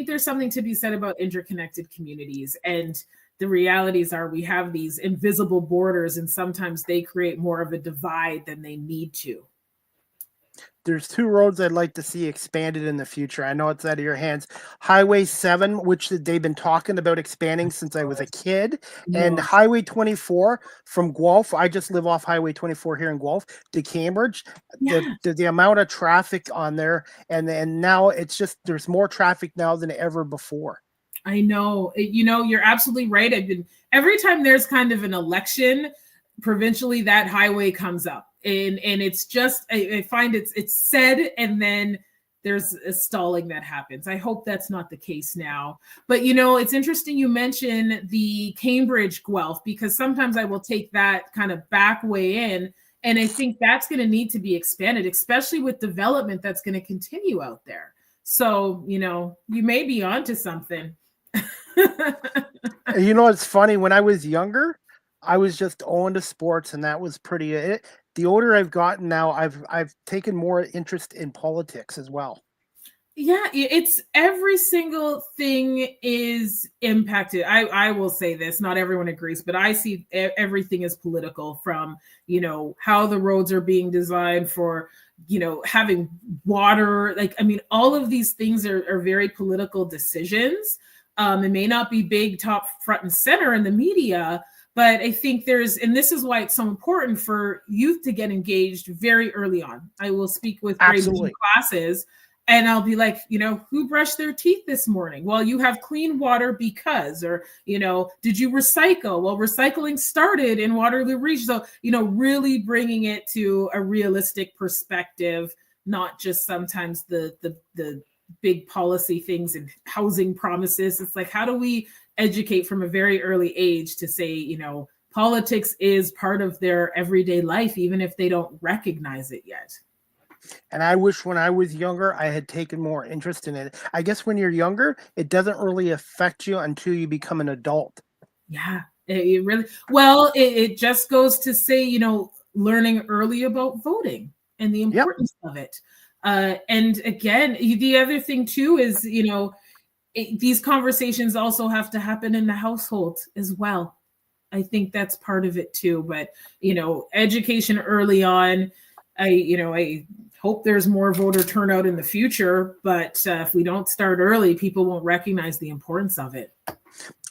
there's something to be said about interconnected communities. And the realities are we have these invisible borders, and sometimes they create more of a divide than they need to. There's two roads I'd like to see expanded in the future. I know it's out of your hands. Highway 7, which they've been talking about expanding since I was a kid, and Highway 24 from Guelph. I just live off Highway 24 here in Guelph to Cambridge. Yeah. The amount of traffic on there, and now it's just there's more traffic now than ever before. I know. You're absolutely right. Every time there's kind of an election, provincially, that highway comes up. And it's just, I find it's said, and then there's a stalling that happens. I hope that's not the case now. But, it's interesting you mention the Cambridge Guelph, because sometimes I will take that kind of back way in. And I think that's going to need to be expanded, especially with development that's going to continue out there. So, you may be onto something. It's funny. When I was younger, I was just on to sports, and that was pretty it. The older I've gotten now, I've taken more interest in politics as well. Yeah, it's every single thing is impacted. I will say this, not everyone agrees, but I see everything is political, from, how the roads are being designed for, having water. All of these things are very political decisions. It may not be big, top, front and center in the media, but I think and this is why it's so important for youth to get engaged very early on. I will speak with grade 1 classes, and I'll be like, who brushed their teeth this morning? Well, you have clean water because, or, did you recycle? Well, recycling started in Waterloo Region. So, really bringing it to a realistic perspective, not just sometimes the big policy things and housing promises. It's like, how do we educate from a very early age to say, politics is part of their everyday life, even if they don't recognize it yet. And I wish when I was younger, I had taken more interest in it. I guess when you're younger, it doesn't really affect you until you become an adult. Yeah, it really, well, it just goes to say, learning early about voting and the importance of it. And again, the other thing too is, these conversations also have to happen in the household as well. I think that's part of it too. But, education early on, I hope there's more voter turnout in the future. But if we don't start early, people won't recognize the importance of it.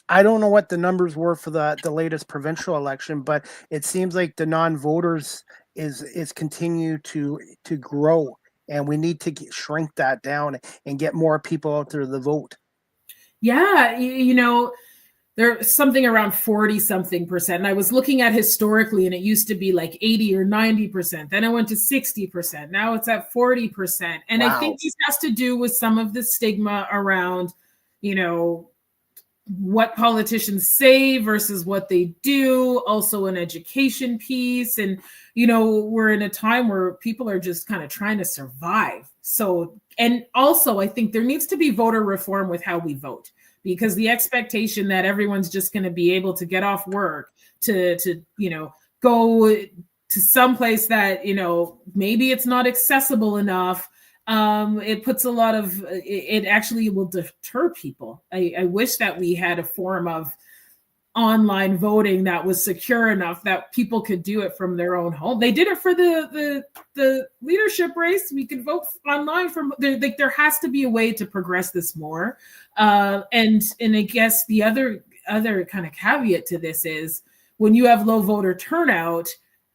I don't know what the numbers were for the latest provincial election, but it seems like the non-voters is continue to grow. And we need to shrink that down and get more people out there to vote. Yeah, there's something around 40-something%. And I was looking at historically, and it used to be like 80 or 90%. Then it went to 60%. Now it's at 40%. And wow. I think this has to do with some of the stigma around, what politicians say versus what they do, also an education piece. And, we're in a time where people are just kind of trying to survive. So, and also I think there needs to be voter reform with how we vote, because the expectation that everyone's just going to be able to get off work to go to some place that, maybe it's not accessible enough. It puts it actually will deter people. I wish that we had a form of online voting that was secure enough that people could do it from their own home. They did it for the leadership race. We could vote online there has to be a way to progress this more. And I guess the other other kind of caveat to this is when you have low voter turnout,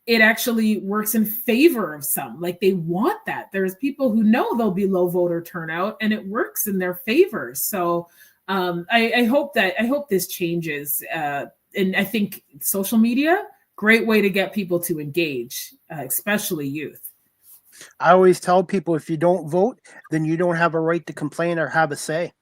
it actually works in favor of some. Like they want that. There's people who know there'll be low voter turnout, and it works in their favor. So I hope this changes. And I think social media, great way to get people to engage, especially youth. I always tell people, if you don't vote, then you don't have a right to complain or have a say.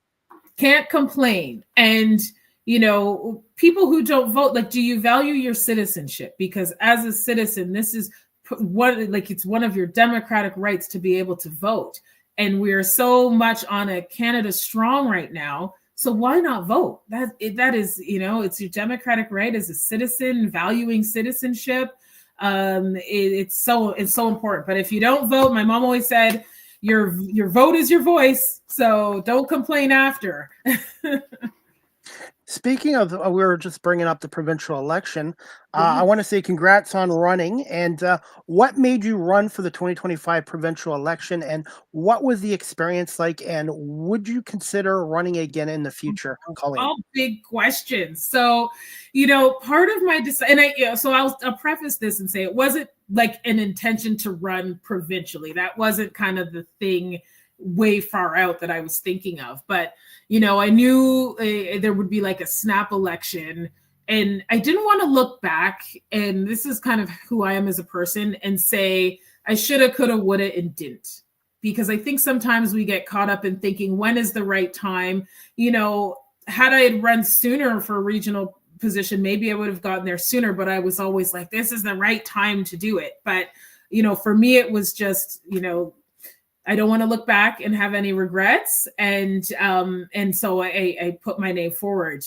Can't complain. And, you know, people who don't vote, like, do you value your citizenship? Because as a citizen, this is it's one of your democratic rights to be able to vote. And we're so much on a Canada Strong right now. So why not vote? That is, you know, it's your democratic right as a citizen, valuing citizenship. It's so important. But if you don't vote, my mom always said, your vote is your voice. So don't complain after. Speaking of, we were just bringing up the provincial election. I want to say congrats on running. And what made you run for the 2025 provincial election? And what was the experience like? And would you consider running again in the future, Colleen? All big questions. So, you know, part of my I'll preface this and say it wasn't like an intention to run provincially. That wasn't kind of the thing way far out that I was thinking of. But you know, I knew there would be like a snap election, and I didn't want to look back. And this is kind of who I am as a person, and say I shoulda, coulda, woulda, and didn't. Because I think sometimes we get caught up in thinking, when is the right time? You know, had I had run sooner for a regional position, maybe I would have gotten there sooner. But I was always like, this is the right time to do it. But you know, for me, it was just, you know, I don't want to look back and have any regrets. And so I put my name forward,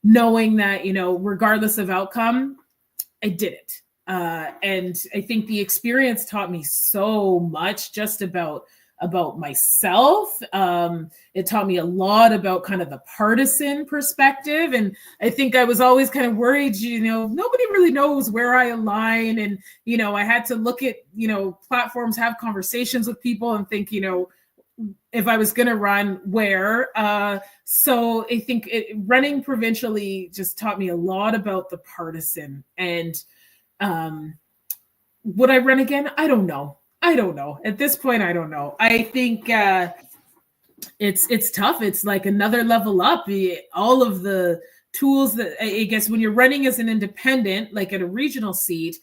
knowing that, you know, regardless of outcome, I did it. And I think the experience taught me so much just about myself. It taught me a lot about kind of the partisan perspective. And I think I was always kind of worried, you know, nobody really knows where I align. And, you know, I had to look at, you know, platforms, have conversations with people and think, you know, if I was going to run, where. So I think running provincially just taught me a lot about the partisan. And would I run again? I don't know. At this point, I don't know. I think it's tough. It's like another level up. All of the tools that I guess when you're running as an independent, like at a regional seat,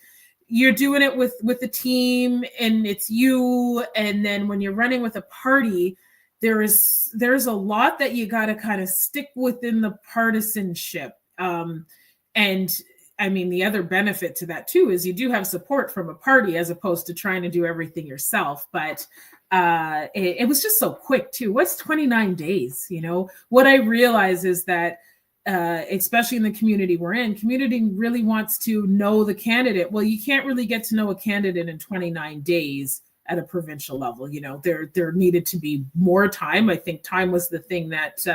you're doing it with the team and it's you. And then when you're running with a party, there's a lot that you got to kind of stick within the partisanship. And I mean, the other benefit to that too is you do have support from a party as opposed to trying to do everything yourself. But it was just so quick too. What's 29 days? You know, what I realize is that especially in the community we're in, community really wants to know the candidate. Well, you can't really get to know a candidate in 29 days at a provincial level. You know, there needed to be more time. I think time was the thing that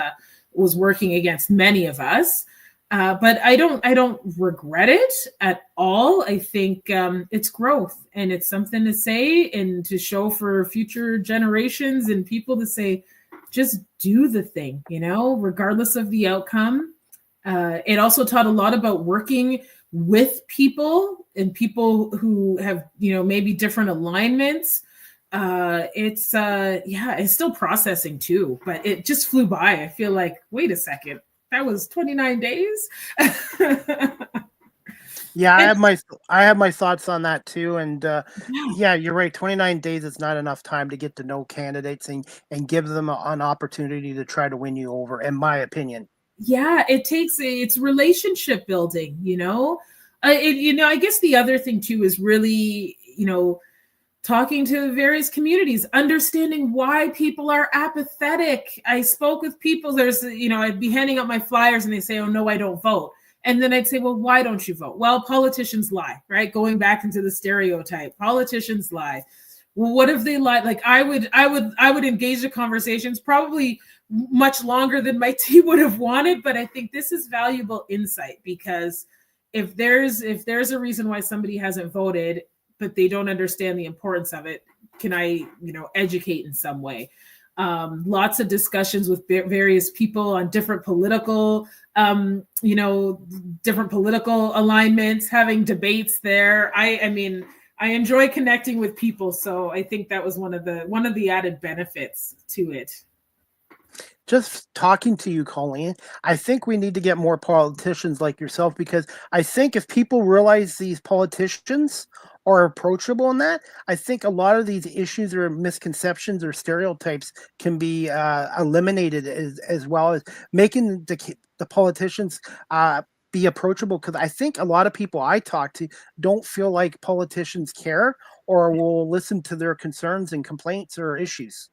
was working against many of us. But I don't regret it at all. I think it's growth, and it's something to say and to show for future generations and people to say, just do the thing, you know, regardless of the outcome. It also taught a lot about working with people and people who have, you know, maybe different alignments. It's still processing too, but it just flew by. I feel like, wait a second. That was 29 days. Yeah, I have my thoughts on that too. And yeah, you're right. 29 days is not enough time to get to know candidates and give them an opportunity to try to win you over, in my opinion. Yeah, it's relationship building, you know. I guess the other thing too is really, you know, talking to various communities, understanding why people are apathetic. I spoke with people, I'd be handing out my flyers and they say, oh, no, I don't vote. And then I'd say, well, why don't you vote? Well, politicians lie, right? Going back into the stereotype, politicians lie. Well, what if they lie? Like I would engage the conversations probably much longer than my team would have wanted. But I think this is valuable insight, because if there's a reason why somebody hasn't voted, but they don't understand the importance of it, can I, you know, educate in some way? lots of discussions with various people on different political, different political alignments, having debates there. I mean, I enjoy connecting with people, so I think that was one of the added benefits to it. Just talking to you, Colleen, I think we need to get more politicians like yourself, because I think if people realize these politicians are approachable in that, I think a lot of these issues or misconceptions or stereotypes can be eliminated, as well as making the politicians be approachable. Because I think a lot of people I talk to don't feel like politicians care or will listen to their concerns and complaints or issues.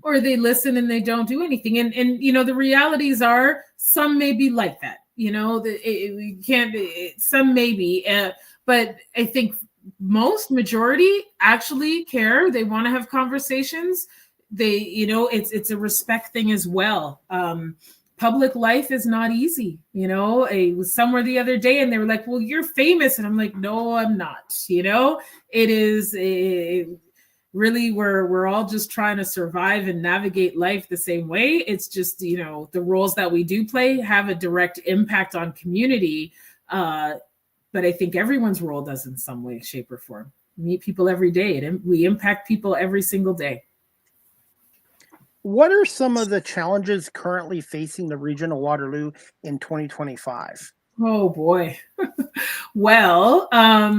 Or they listen and they don't do anything. And the realities are, some may be like that. We can't. Some may be, but I think majority actually care. They want to have conversations. It's a respect thing as well. Public life is not easy. I was somewhere the other day and they were like, "Well, you're famous," and I'm like, "No, I'm not." It is really, we're all just trying to survive and navigate life the same way. It's just, the roles that we do play have a direct impact on community. But I think everyone's role does in some way, shape, or form. We meet people every day, and we impact people every single day. What are some of the challenges currently facing the Region of Waterloo in 2025? Oh boy. Well, I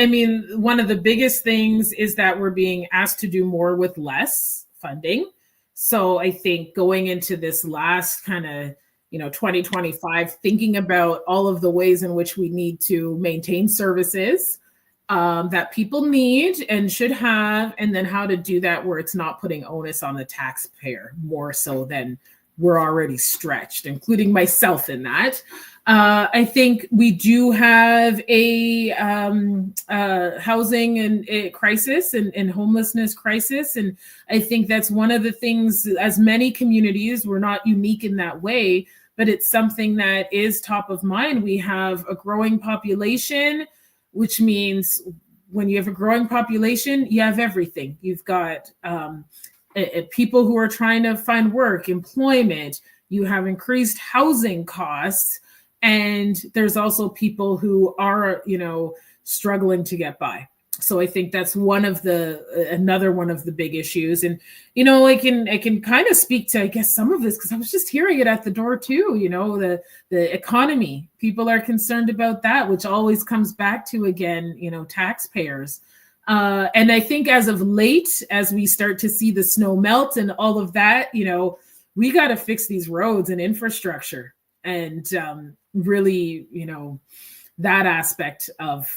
mean, one of the biggest things is that we're being asked to do more with less funding. So I think going into this last kind of, 2025, thinking about all of the ways in which we need to maintain services that people need and should have, and then how to do that where it's not putting onus on the taxpayer more so than we're already stretched, including myself in that. I think we do have a housing and a crisis and homelessness crisis. And I think that's one of the things, as many communities, we're not unique in that way, but it's something that is top of mind. We have a growing population, which means when you have a growing population, you have everything. You've got people who are trying to find work, employment, you have increased housing costs, and there's also people who are, struggling to get by. So I think that's another one of the big issues. And, I can kind of speak to, I guess, some of this because I was just hearing it at the door too, the economy. People are concerned about that, which always comes back to, again, taxpayers. And I think as of late, as we start to see the snow melt and all of that, we got to fix these roads and infrastructure and really, that aspect of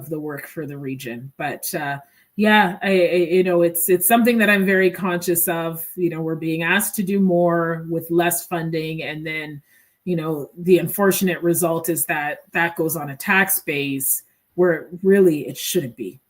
the work for the region. But it's something that I'm very conscious of. We're being asked to do more with less funding. And then, the unfortunate result is that goes on a tax base where really it shouldn't be,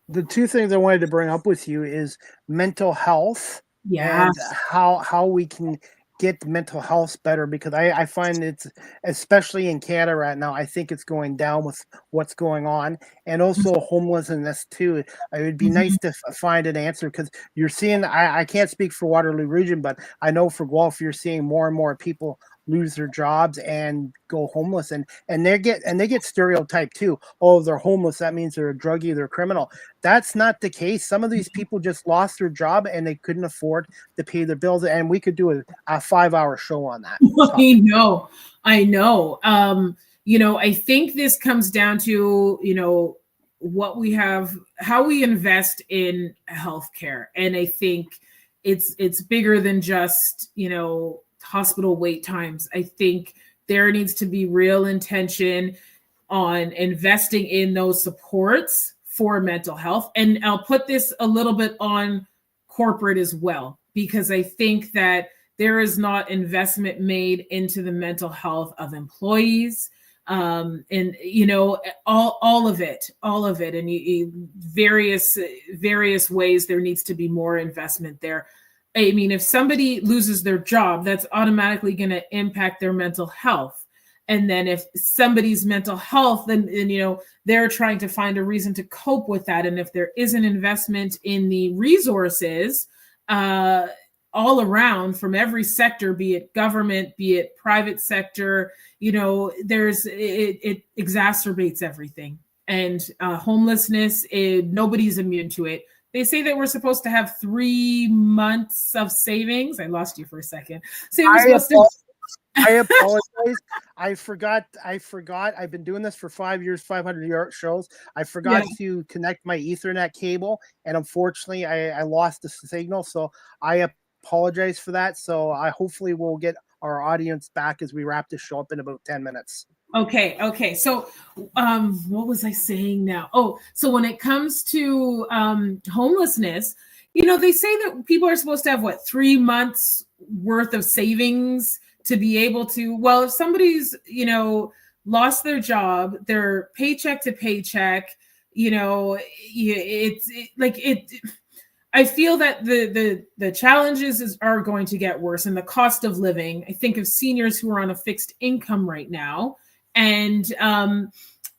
The two things I wanted to bring up with you is mental health and how we can get mental health better, because I find it's, especially in Canada right now, I think it's going down with what's going on, and also homelessness too. It would be nice to find an answer, because you're seeing, I can't speak for Waterloo region, but I know for Guelph, you're seeing more and more people lose their jobs and go homeless, and they get stereotyped too. Oh, they're homeless, that means they're a druggie, they're a criminal. That's not the case. Some of these people just lost their job and they couldn't afford to pay their bills, and we could do a 5-hour show on that. I know. I think this comes down to what we have, how we invest in healthcare, and I think it's bigger than just hospital wait times. I think there needs to be real intention on investing in those supports for mental health. And I'll put this a little bit on corporate as well, because I think that there is not investment made into the mental health of employees, and all of it, and various ways there needs to be more investment there. I mean, if somebody loses their job, that's automatically going to impact their mental health. And then if somebody's mental health, then they're trying to find a reason to cope with that. And if there is an investment in the resources all around from every sector, be it government, be it private sector, it exacerbates everything. And homelessness, nobody's immune to it. They say that we're supposed to have 3 months of savings. I lost you for a second. So I apologize. I forgot. I've been doing this for 5 years, 500 shows. I forgot to connect my Ethernet cable, and unfortunately, I lost the signal. So I apologize for that. So I hopefully will get our audience back as we wrap this show up in about 10 minutes. Okay. So what was I saying now? Oh, so when it comes to homelessness, they say that people are supposed to have 3 months worth of savings to be able to, well, if somebody's, lost their job, they're paycheck to paycheck, I feel that the challenges are going to get worse, and the cost of living. I think of seniors who are on a fixed income right now, and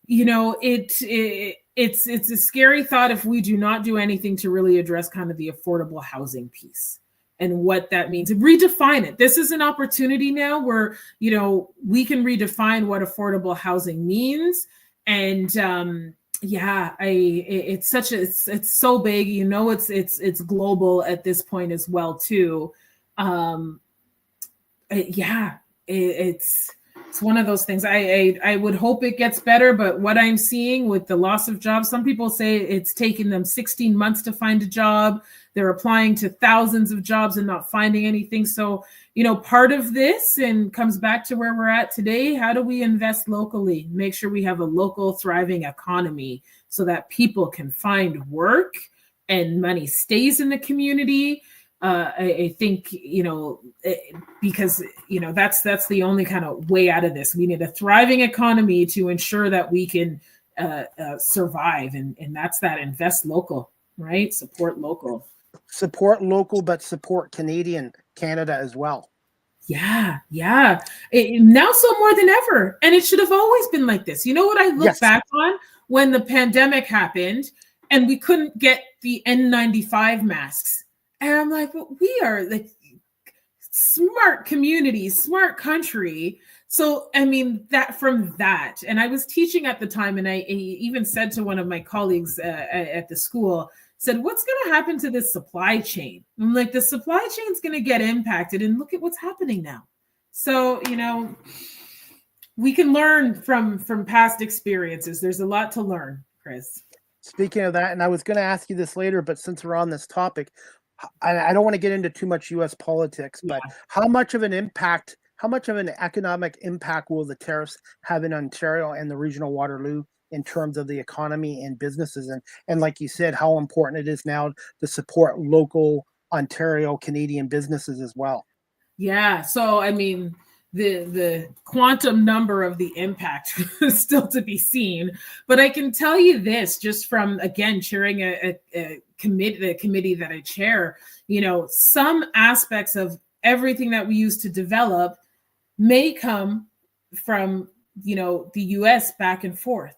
it's a scary thought if we do not do anything to really address kind of the affordable housing piece and what that means, and redefine it. This is an opportunity now where we can redefine what affordable housing means, and it's so big, it's global at this point as well too. It's one of those things. I would hope it gets better, but what I'm seeing with the loss of jobs, some people say it's taken them 16 months to find a job. They're applying to thousands of jobs and not finding anything. So, part of this, and comes back to where we're at today, how do we invest locally? Make sure we have a local thriving economy so that people can find work and money stays in the community. I think, because, that's the only kind of way out of this. We need a thriving economy to ensure that we can survive. And that's that invest local, right? Support local. Support local, but support Canada as well. Yeah. Now so more than ever. And it should have always been like this. You know what I look back on? When the pandemic happened and we couldn't get the N95 masks. And I'm like, well, we are like smart communities, smart country. So, I mean, and I was teaching at the time, and I even said to one of my colleagues at the school, said, what's going to happen to this supply chain? I'm like, the supply chain's going to get impacted, and look at what's happening now. So, we can learn from past experiences. There's a lot to learn, Chris. Speaking of that, and I was going to ask you this later, but since we're on this topic, I don't want to get into too much U.S. politics, but how much of an economic impact will the tariffs have in Ontario and the Regional Waterloo in terms of the economy and businesses? And like you said, how important it is now to support local Ontario Canadian businesses as well. Yeah. So, I mean, the quantum number of the impact is still to be seen. But I can tell you this, just from, again, chairing the committee that I chair, some aspects of everything that we use to develop may come from, the U.S. back and forth.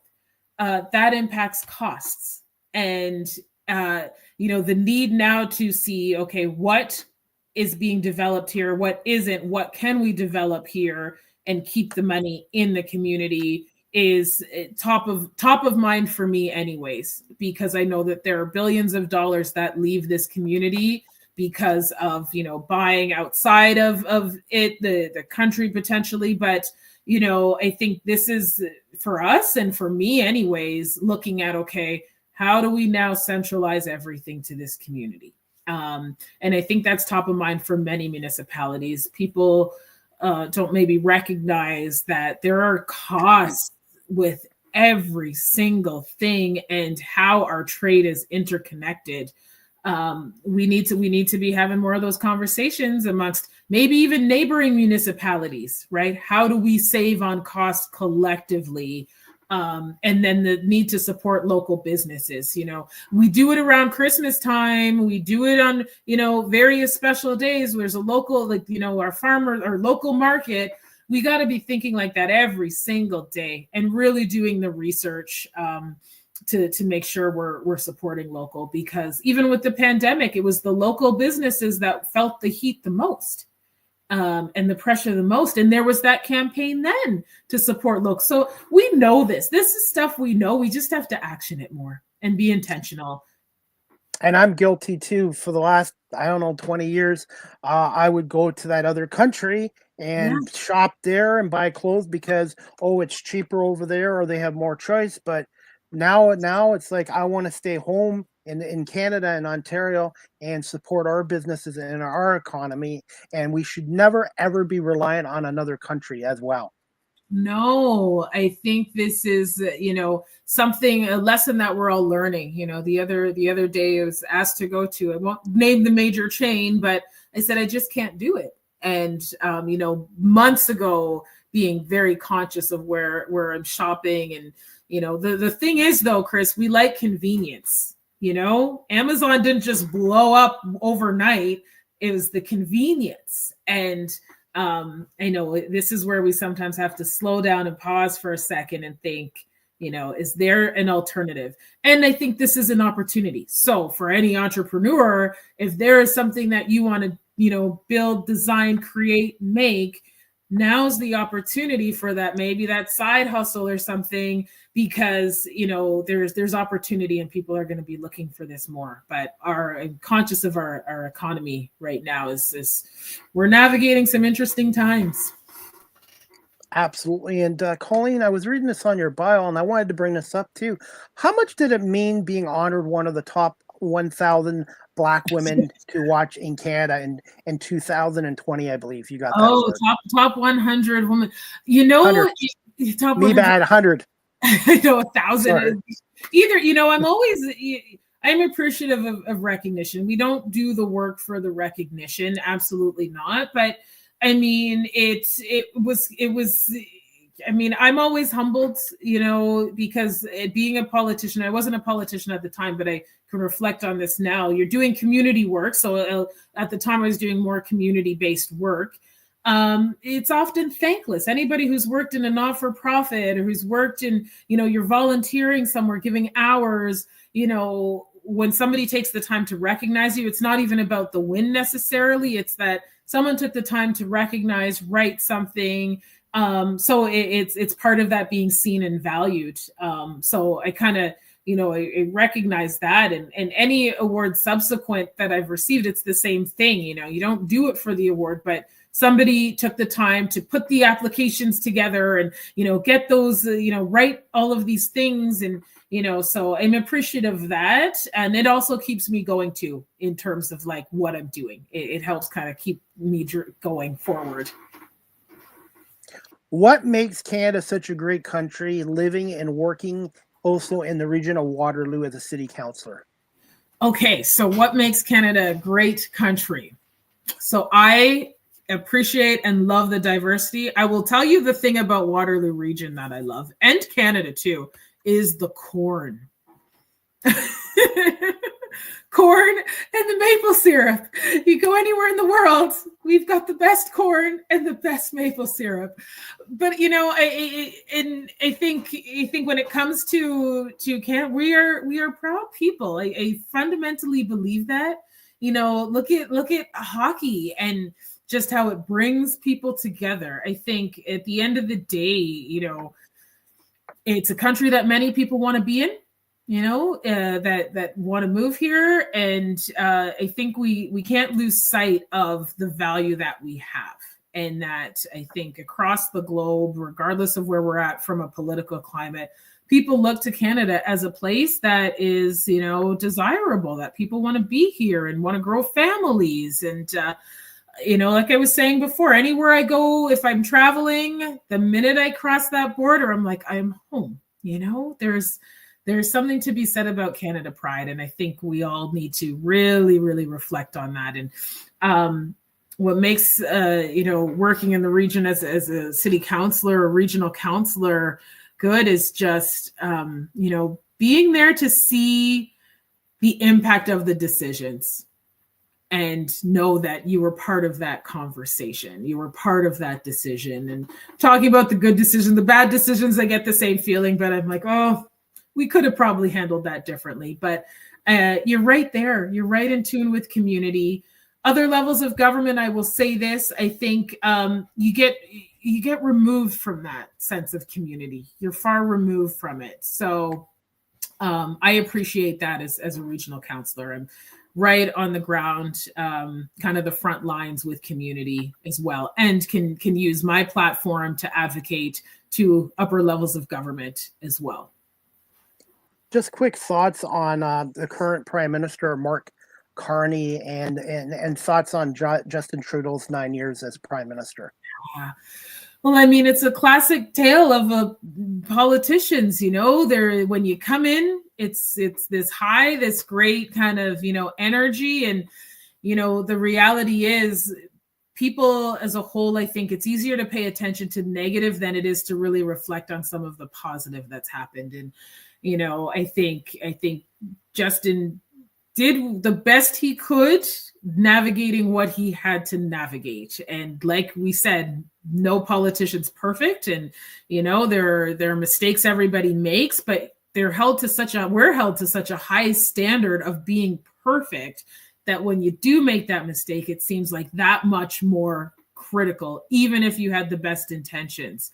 That impacts costs. And, the need now to see, okay, what is being developed here, what isn't, what can we develop here and keep the money in the community is top of mind for me anyways, because I know that there are billions of dollars that leave this community because of, buying outside of it, the country potentially. But, I think this is for us and for me anyways, looking at, okay, how do we now centralize everything to this community? And I think that's top of mind for many municipalities. People don't maybe recognize that there are costs with every single thing and how our trade is interconnected. We need to be having more of those conversations amongst maybe even neighboring municipalities, right? How do we save on costs collectively? And then the need to support local businesses. We do it around Christmas time. We do it on, various special days. There's a local, our farmer or local market. we got to be thinking like that every single day and really doing the research to make sure we're supporting local, because even with the pandemic, it was the local businesses that felt the heat the most. And the pressure the most. And there was that campaign then to support local. So we know this. This is stuff we know. We just have to action it more and be intentional. And I'm guilty too. For the last, I don't know, 20 years, I would go to that other country and shop there and buy clothes because, oh, it's cheaper over there or they have more choice. But now it's like I want to stay home in Canada and Ontario and support our businesses and our economy. And we should never, ever be reliant on another country as well. No, I think this is, something, a lesson that we're all learning. The other day I was asked to go to, I won't name the major chain, but I said, I just can't do it. And, months ago, being very conscious of where I'm shopping. And, the thing is though, Chris, we like convenience. Amazon didn't just blow up overnight. It was the convenience. And I know this is where we sometimes have to slow down and pause for a second and think, is there an alternative? And I think this is an opportunity. So for any entrepreneur, if there is something that you want to, build, design, create, make, now's the opportunity for that, maybe that side hustle or something, because there's opportunity and people are going to be looking for this more. But I'm conscious of our economy right now is we're navigating some interesting times. Absolutely. And Colleen, I was reading this on your bio and I wanted to bring this up too. How much did it mean being honored one of the top 1,000 Black women to watch in Canada in 2020, I believe you got that. Oh, top 100 women. 100. Top 100. Me bad, 100. I know 1,000. Either, I'm appreciative of recognition. We don't do the work for the recognition. Absolutely not. But I mean, it was, I mean, I'm always humbled, because being a politician, I wasn't a politician at the time, but I can reflect on this now. You're doing community work. So at the time I was doing more community-based work. It's often thankless. Anybody who's worked in a not-for-profit or who's worked in, you're volunteering somewhere, giving hours, when somebody takes the time to recognize you, it's not even about the win necessarily. It's that someone took the time to recognize, write something. So it's part of that being seen and valued. So I kind of, I recognize that, and any award subsequent that I've received, it's the same thing. You don't do it for the award, but somebody took the time to put the applications together and, get those, write all of these things. And, so I'm appreciative of that. And it also keeps me going too, in terms of like what I'm doing. It helps kind of keep me going forward. What makes Canada such a great country, living and working also in the region of Waterloo as a city councillor? Okay, so what makes Canada a great country? So I appreciate and love the diversity. I will tell you the thing about Waterloo region that I love, and Canada too, is the corn. Corn and the maple syrup. You go anywhere in the world, we've got the best corn and the best maple syrup. But I think when it comes to Canada, we are proud people. I fundamentally believe that. Look at hockey and just how it brings people together. I think at the end of the day, it's a country that many people want to be in. That want to move here. And I think we can't lose sight of the value that we have. And that I think across the globe, regardless of where we're at from a political climate, people look to Canada as a place that is, desirable, that people want to be here and want to grow families. And, like I was saying before, anywhere I go, if I'm traveling, the minute I cross that border, I'm like, I'm home. There's something to be said about Canada pride. And I think we all need to really, really reflect on that. And what makes, working in the region as a city councillor or regional councillor good is just, being there to see the impact of the decisions. and know that you were part of that conversation. You were part of that decision. And talking about the good decision, the bad decisions, I get the same feeling, but I'm like, oh, we could have probably handled that differently. But you're right there. You're right in tune with community. Other levels of government, I will say this, I think you get removed from that sense of community. You're far removed from it. So I appreciate that as a regional councillor. I'm right on the ground, kind of the front lines with community as well, and can use my platform to advocate to upper levels of government as well. Just quick thoughts on the current Prime Minister, Mark Carney, and thoughts on Justin Trudeau's 9 years as Prime Minister. Well, I mean, it's a classic tale of politicians, they're, when you come in, it's this high, this great kind of, energy. And, the reality is people as a whole, I think it's easier to pay attention to negative than it is to really reflect on some of the positive that's happened. And, I think Justin did the best he could navigating what he had to navigate. And like we said, no politician's perfect. And, there are mistakes everybody makes, but we're held to such a high standard of being perfect that when you do make that mistake, it seems like that much more critical, even if you had the best intentions.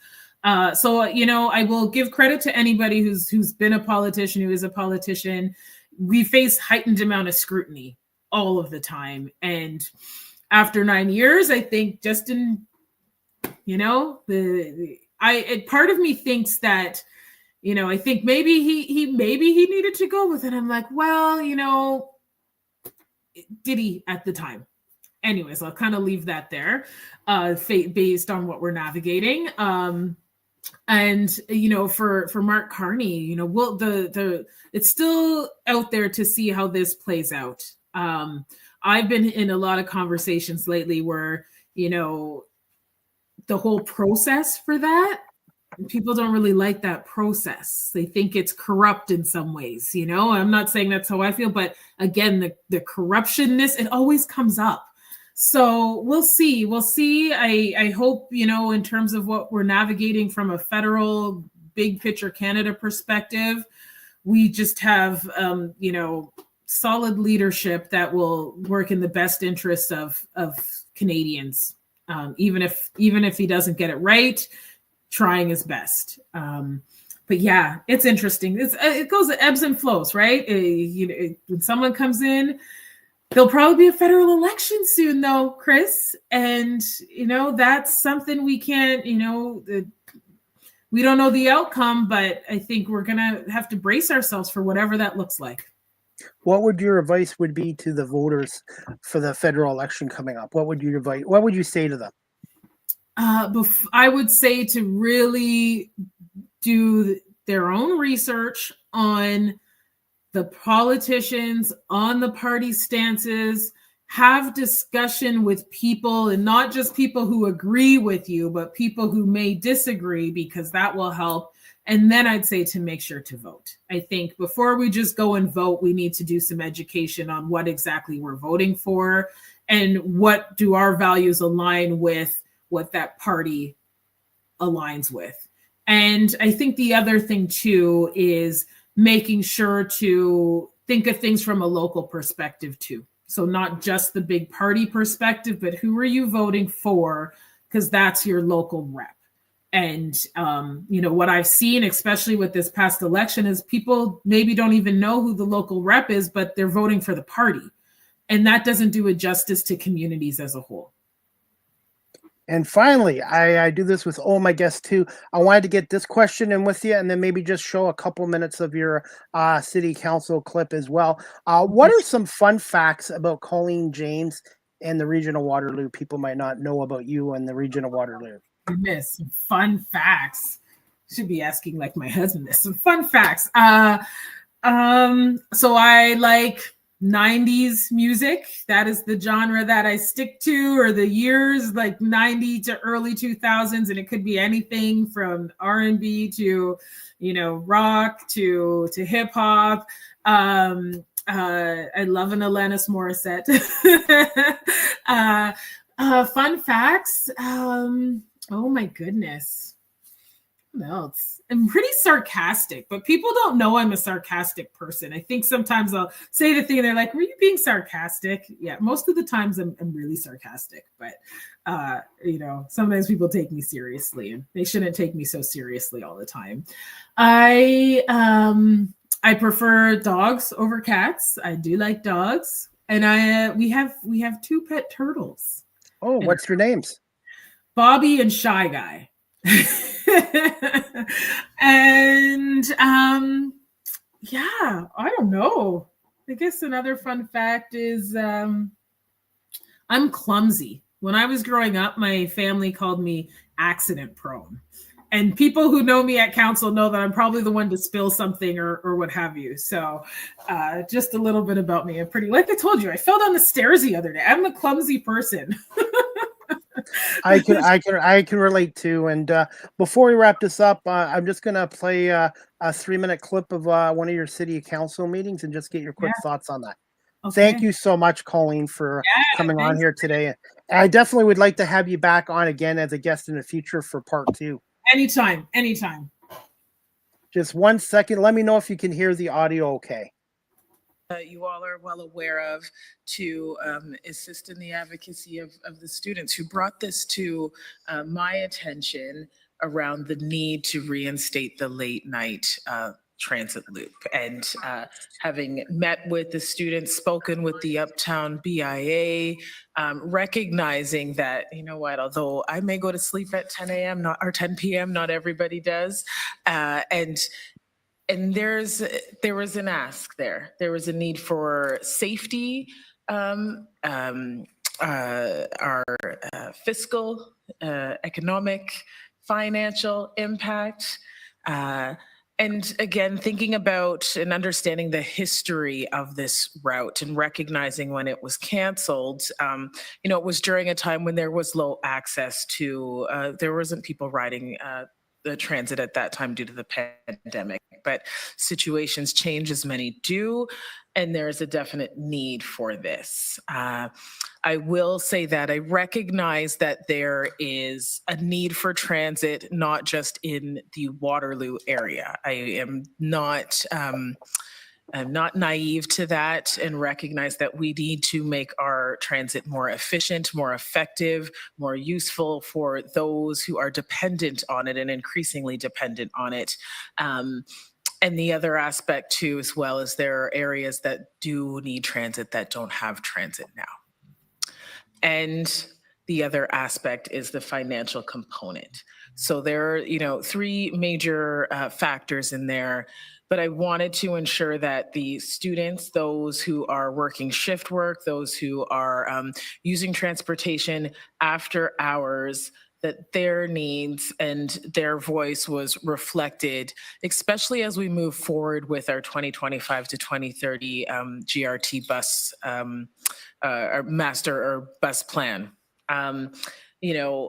So, I will give credit to anybody who's been a politician, who is a politician. We face heightened amount of scrutiny all of the time. And after 9 years, I think Justin, part of me thinks that, I think maybe he needed to go with it. I'm like, well, did he at the time? Anyways, I'll kind of leave that there, based on what we're navigating. And for Mark Carney, it's still out there to see how this plays out. I've been in a lot of conversations lately where, the whole process for that, people don't really like that process. They think it's corrupt in some ways, I'm not saying that's how I feel, but again, the corruptionness, it always comes up. So we'll see. I hope, in terms of what we're navigating from a federal big picture Canada perspective, we just have, solid leadership that will work in the best interests of Canadians. Even if he doesn't get it right, trying his best. But yeah, it's interesting. It goes ebbs and flows, right? When someone comes in, there'll probably be a federal election soon, though, Chris. And, that's something we can't, we don't know the outcome, but I think we're going to have to brace ourselves for whatever that looks like. What would your advice would be to the voters for the federal election coming up? What would you say to them? I would say to really do their own research on the politicians, on the party stances, have discussion with people, and not just people who agree with you, but people who may disagree, because that will help. And then I'd say to make sure to vote. I think before we just go and vote, we need to do some education on what exactly we're voting for and what do our values align with what that party aligns with. And I think the other thing too is making sure to think of things from a local perspective too. So not just the big party perspective, but who are you voting for? Because that's your local rep. And, what I've seen, especially with this past election, is people maybe don't even know who the local rep is, but they're voting for the party. And that doesn't do a justice to communities as a whole. And finally, I do this with all my guests too. I wanted to get this question in with you, and then maybe just show a couple minutes of your city council clip as well. What are some fun facts about Colleen James and the Region of Waterloo people might not know about you and the Region of Waterloo? Goodness, some fun facts. Should be asking like my husband this. Some fun facts. So I like 90s music. That is the genre that I stick to, or the years like 90 to early 2000s, and it could be anything from R&B to rock to hip hop. I love an Alanis Morissette. Fun facts. Oh my goodness. What else? I'm pretty sarcastic, but people don't know I'm a sarcastic person. I think sometimes I'll say the thing and they're like, were you being sarcastic? Yeah, most of the times I'm really sarcastic, but sometimes people take me seriously and they shouldn't take me so seriously all the time. I prefer dogs over cats. I do like dogs. And we have 2 pet turtles. Oh, what's your names? Bobby and Shy Guy. And I don't know. I guess another fun fact is I'm clumsy. When I was growing up, my family called me accident prone. And people who know me at council know that I'm probably the one to spill something or what have you. So just a little bit about me. I'm pretty, like I told you, I fell down the stairs the other day. I'm a clumsy person. I can relate to. And before we wrap this up, I'm just gonna play a 3-minute clip of one of your city council meetings and just get your quick thoughts on that. Okay. Thank you so much, Colleen, for coming on here today. And I definitely would like to have you back on again as a guest in the future for part 2. Anytime. Just 1 second. Let me know if you can hear the audio okay. You all are well aware of, to assist in the advocacy of the students who brought this to my attention around the need to reinstate the late night transit loop. And having met with the students, spoken with the Uptown BIA, recognizing that, you know what, although I may go to sleep at 10 a.m. or 10 p.m., not everybody does. And there was an ask there. There was a need for safety, our fiscal, economic, financial impact, and again, thinking about and understanding the history of this route and recognizing when it was canceled. It was during a time when there was low access to, there wasn't people riding the transit at that time due to the pandemic, but situations change as many do, and there is a definite need for this. I will say that I recognize that there is a need for transit, not just in the Waterloo area. I am not I'm not naive to that and recognize that we need to make our transit more efficient, more effective, more useful for those who are dependent on it and increasingly dependent on it. And the other aspect too, as well, is there are areas that do need transit that don't have transit now. And the other aspect is the financial component. So there are, 3 major factors in there. But I wanted to ensure that the students, those who are working shift work, those who are using transportation after hours, that their needs and their voice was reflected, especially as we move forward with our 2025 to 2030 GRT bus, our master or bus plan.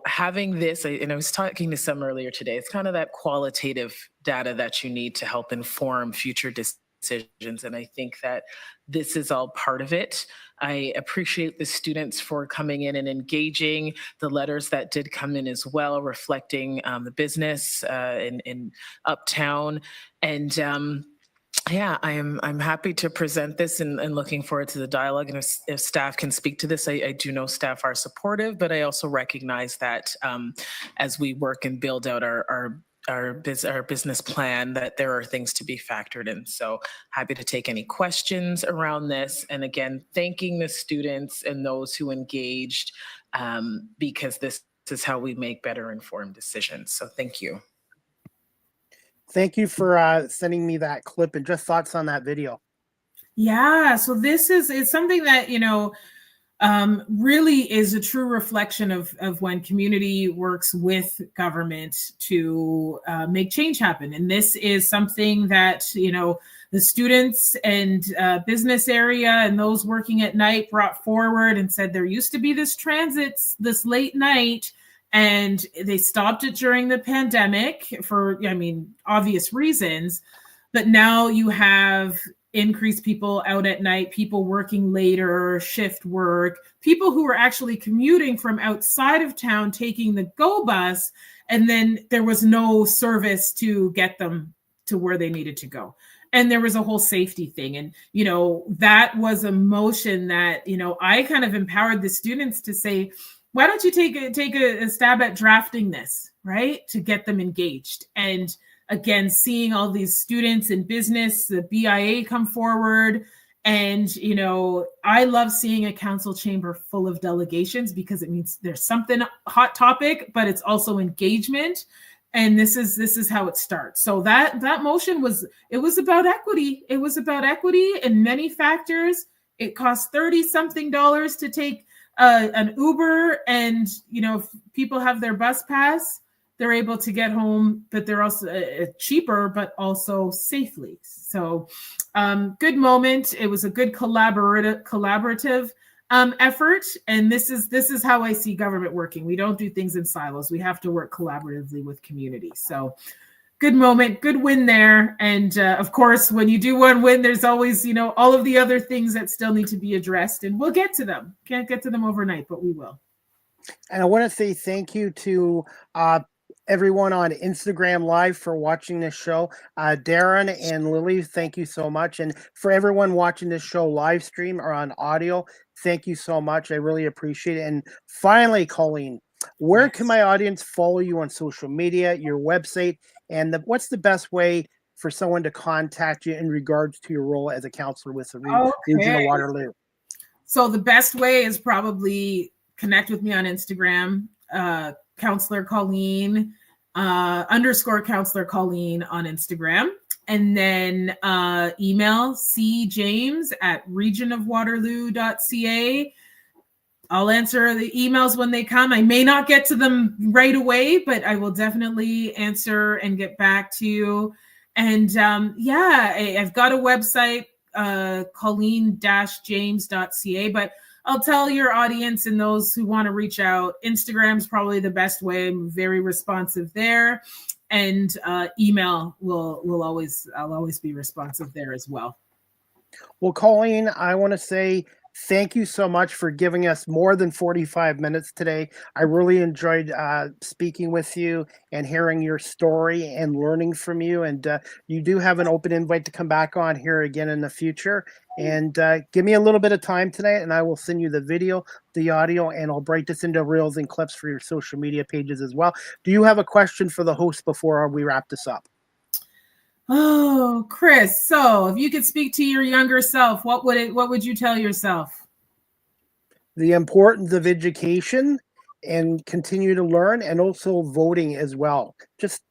Having this, and I was talking to some earlier today, it's kind of that qualitative data that you need to help inform future decisions. And I think that this is all part of it. I appreciate the students for coming in and engaging. The letters that did come in as well, reflecting the business in Uptown. And I'm happy to present this and looking forward to the dialogue. And if staff can speak to this, I do know staff are supportive, but I also recognize that as we work and build out our business plan, that there are things to be factored in. So happy to take any questions around this. And again, thanking the students and those who engaged, because this is how we make better informed decisions. So thank you. Thank you for sending me that clip and just thoughts on that video. Yeah, so it's something that, really is a true reflection of when community works with government to make change happen. And this is something that, the students and business area and those working at night brought forward and said there used to be this transit, this late night, and they stopped it during the pandemic for, obvious reasons. But now you have increase people out at night, people working later, shift work, people who were actually commuting from outside of town, taking the GO bus, and then there was no service to get them to where they needed to go. And there was a whole safety thing. And, that was a motion that, I kind of empowered the students to say, why don't you take a stab at drafting this, right? To get them engaged. And again, seeing all these students in business, the BIA come forward. And, I love seeing a council chamber full of delegations because it means there's something hot topic, but it's also engagement. And this is how it starts. So that motion was about equity. It was about equity and many factors. It cost $30-something to take an Uber, and if people have their bus pass, they're able to get home, but they're also cheaper, but also safely. So good moment. It was a good collaborative effort. And this is how I see government working. We don't do things in silos. We have to work collaboratively with community. So good moment, good win there. And of course, when you do one win, there's always, all of the other things that still need to be addressed, and we'll get to them. Can't get to them overnight, but we will. And I want to say thank you to everyone on Instagram Live for watching this show. Darren and Lily, thank you so much. And for everyone watching this show live stream or on audio, thank you so much. I really appreciate it. And finally, Colleen, where can my audience follow you on social media, your website, and what's the best way for someone to contact you in regards to your role as a counselor with the Region of Waterloo? So the best way is probably connect with me on Instagram, Councillor Colleen, _ Councillor Colleen on Instagram. And then email cjames@regionofwaterloo.ca. I'll answer the emails when they come. I may not get to them right away, but I will definitely answer and get back to you. And I've got a website, colleen-james.ca, but I'll tell your audience and those who want to reach out, Instagram's probably the best way. I'm very responsive there. And email I'll always be responsive there as well. Well, Colleen, I want to say thank you so much for giving us more than 45 minutes today. I really enjoyed speaking with you and hearing your story and learning from you. And you do have an open invite to come back on here again in the future. And give me a little bit of time tonight, and I will send you the video, the audio, and I'll break this into reels and clips for your social media pages as well. Do you have a question for the host before we wrap this up? Oh, Chris. So if you could speak to your younger self, what would you tell yourself? The importance of education and continue to learn, and also voting as well. Just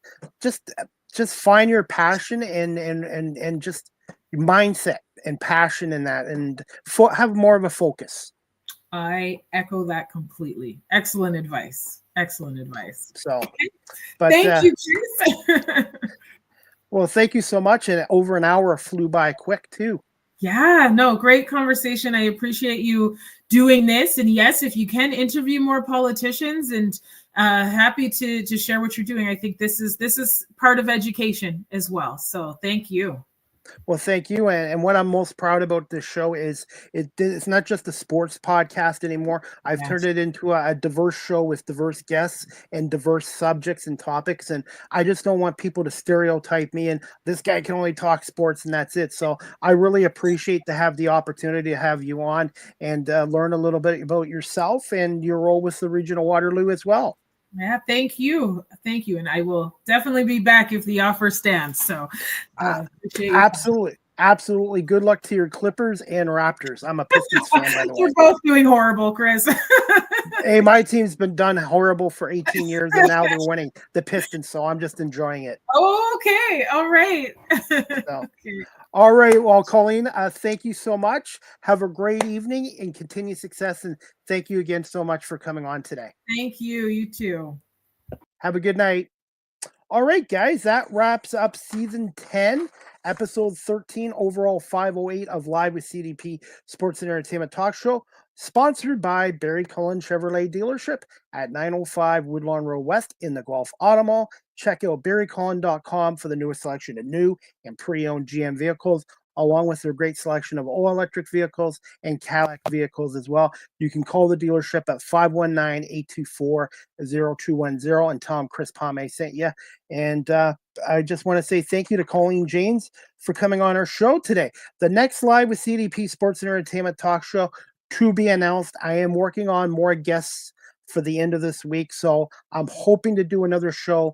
find your passion and just mindset and passion in that, and have more of a focus. I echo that completely. Excellent advice. So, but thank you, Chris. Well, thank you so much. And over an hour flew by quick too. Yeah, no, great conversation. I appreciate you doing this. And yes, if you can interview more politicians, and happy to share what you're doing. I think this is part of education as well. So thank you. Well, thank you. And what I'm most proud about this show is it's not just a sports podcast anymore. I've turned it into a diverse show with diverse guests and diverse subjects and topics. And I just don't want people to stereotype me and this guy can only talk sports and that's it. So I really appreciate to have the opportunity to have you on and learn a little bit about yourself and your role with the Region of Waterloo as well. Yeah, thank you. And I will definitely be back if the offer stands. So absolutely. Good luck to your Clippers and Raptors. I'm a Pistons fan, by the way. You're both doing horrible, Chris. Hey, my team's been done horrible for 18 years, and now they're winning, the Pistons, so I'm just enjoying it. Oh, okay. All right. Okay. All right. Well, Colleen, thank you so much. Have a great evening and continued success. And thank you again so much for coming on today. Thank you. You too. Have a good night. All right, guys, that wraps up season 10, episode 13, overall 508 of Live with CDP Sports and Entertainment Talk Show, sponsored by Barry Cullen Chevrolet Dealership at 905 Woodlawn Road West in the Guelph Auto Mall. Check out barrycullen.com for the newest selection of new and pre-owned GM vehicles. along with their great selection of all-electric vehicles and Cadillac vehicles as well. You can call the dealership at 519-824-0210 and tell them Chris Palme sent you. And I just want to say thank you to Colleen James for coming on our show today. The next Live with CDP Sports and Entertainment talk show to be announced. I am working on more guests for the end of this week, so I'm hoping to do another show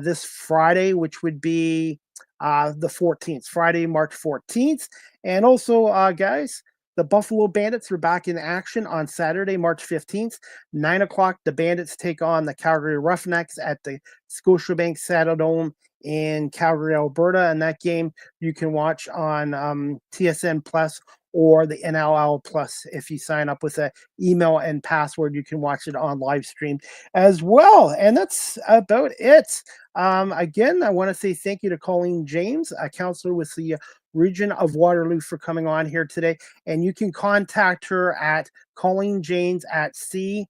this Friday, which would be the 14th, Friday, March 14th. And also, guys, the Buffalo Bandits are back in action on Saturday, March 15th, 9 o'clock. The Bandits take on the Calgary Roughnecks at the Scotiabank Saddledome in Calgary, Alberta. And that game you can watch on TSN Plus or the NLL Plus. If you sign up with an email and password, you can watch it on live stream as well. And that's about it. Again, I want to say thank you to Colleen James, a counselor with the Region of Waterloo, for coming on here today. And you can contact her at Colleen James at cjames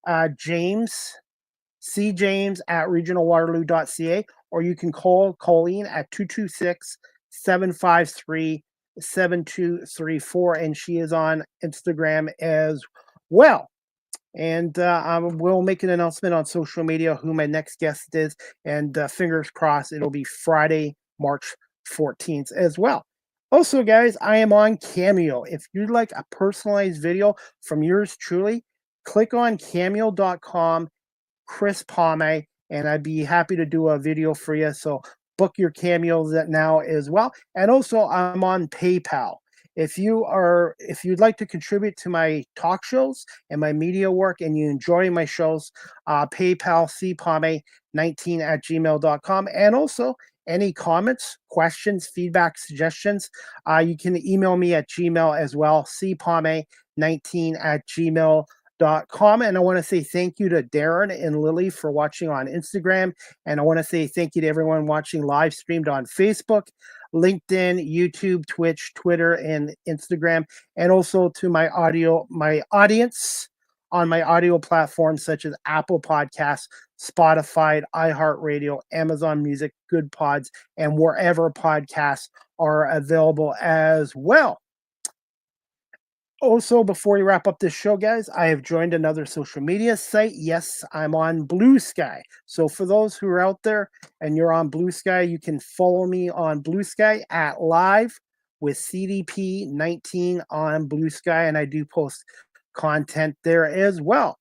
at regionalwaterloo.ca, or you can call Colleen at 226-753-7234, and she is on Instagram as well. And we'll make an announcement on social media who my next guest is, and fingers crossed it'll be Friday, March 14th as well. Also, guys, I am on Cameo. If you'd like a personalized video from yours truly, click on cameo.com, Chris Palme, and I'd be happy to do a video for you. So book your Cameos now as well. And also, I'm on PayPal. If you'd like to contribute to my talk shows and my media work, and you enjoy my shows, PayPal cpalme19@gmail.com. And also, any comments, questions, feedback, suggestions, you can email me at Gmail as well, cpalme19@gmail.com. And I want to say thank you to Darren and Lily for watching on Instagram. And I want to say thank you to everyone watching live streamed on Facebook, LinkedIn, YouTube, Twitch, Twitter, and Instagram. And also to my audience on my audio platforms such as Apple Podcasts, Spotify, iHeartRadio, Amazon Music, Good Pods, and wherever podcasts are available as well. Also, before we wrap up this show, guys, I have joined another social media site. Yes, I'm on Blue Sky. So for those who are out there and you're on Blue Sky, you can follow me on Blue Sky at Live with CDP19 on Blue Sky, and I do post content there as well.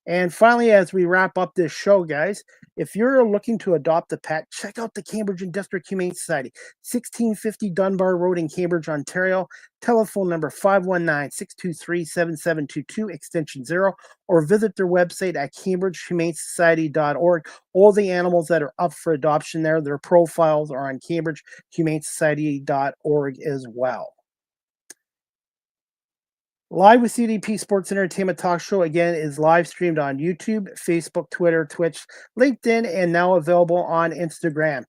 And finally, as we wrap up this show, guys, if you're looking to adopt a pet, check out the Cambridge and District Humane Society, 1650 Dunbar Road in Cambridge, Ontario. Telephone number 519-623-7722, extension 0, or visit their website at cambridgehumanesociety.org. All the animals that are up for adoption there, their profiles are on cambridgehumanesociety.org as well. Live with CDP Sports Entertainment Talk Show, again, is live streamed on YouTube, Facebook, Twitter, Twitch, LinkedIn, and now available on Instagram.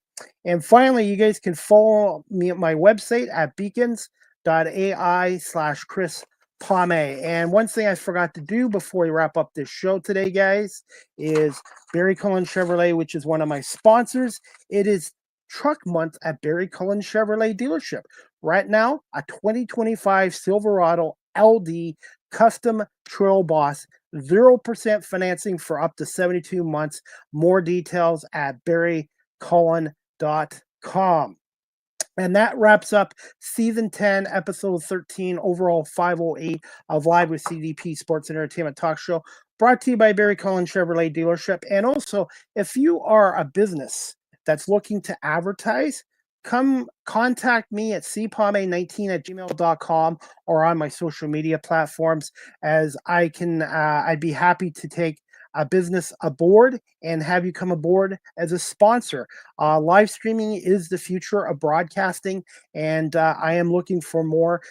And finally, you guys can follow me at my website at beacons.ai/Chris Palme. And one thing I forgot to do before we wrap up this show today, guys, is Barry Cullen Chevrolet, which is one of my sponsors. It is Truck Month at Barry Cullen Chevrolet dealership. Right now, a 2025 Silverado LD Custom Trail Boss, 0% financing for up to 72 months. More details at barrycullen.com. And that wraps up Season 10, Episode 13, overall 508 of Live with CDP Sports and Entertainment Talk Show, brought to you by Barry Cullen Chevrolet Dealership. And also, if you are a business that's looking to advertise, come contact me at cpalme19@gmail.com or on my social media platforms, as I'd be happy to take a business aboard and have you come aboard as a sponsor. Live streaming is the future of broadcasting, and I am looking for more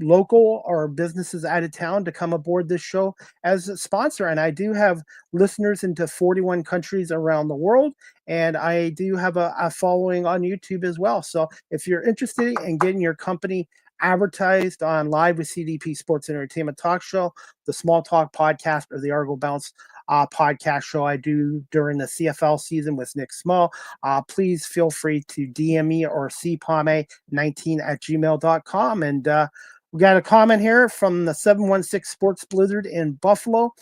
local or businesses out of town to come aboard this show as a sponsor. And I do have listeners into 41 countries around the world, and I do have a following on YouTube as well. So if you're interested in getting your company advertised on Live with CDP Sports and Entertainment Talk Show, the Small Talk podcast, or the Argo Bounce podcast show I do during the CFL season with Nick Small, please feel free to DM me or cpame19@gmail.com. And we got a comment here from the 716 Sports Blizzard in Buffalo.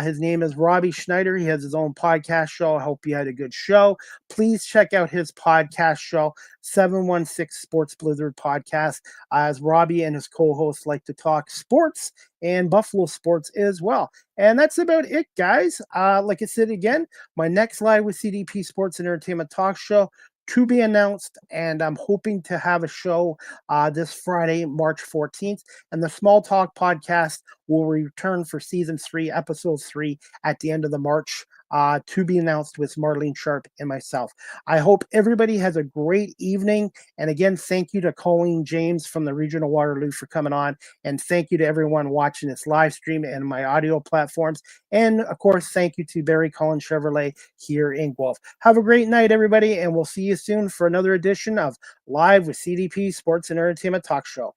His name is Robbie Schneider. He has his own podcast show. I hope you had a good show. Please check out his podcast show, 716 Sports Blizzard Podcast, as Robbie and his co-hosts like to talk sports and Buffalo sports as well. And that's about it, guys. Like I said again, my next Live with CDP Sports and Entertainment Talk Show to be announced, and I'm hoping to have a show this Friday, March 14th. And the Small Talk podcast will return for season 3, episode 3 at the end of the March, to be announced with Marlene Sharp and myself. I hope everybody has a great evening. And again, thank you to Colleen James from the Region of Waterloo for coming on. And thank you to everyone watching this live stream and my audio platforms. And of course, thank you to Barry Cullen Chevrolet here in Guelph. Have a great night, everybody. And we'll see you soon for another edition of Live with CDP Sports and Entertainment Talk Show.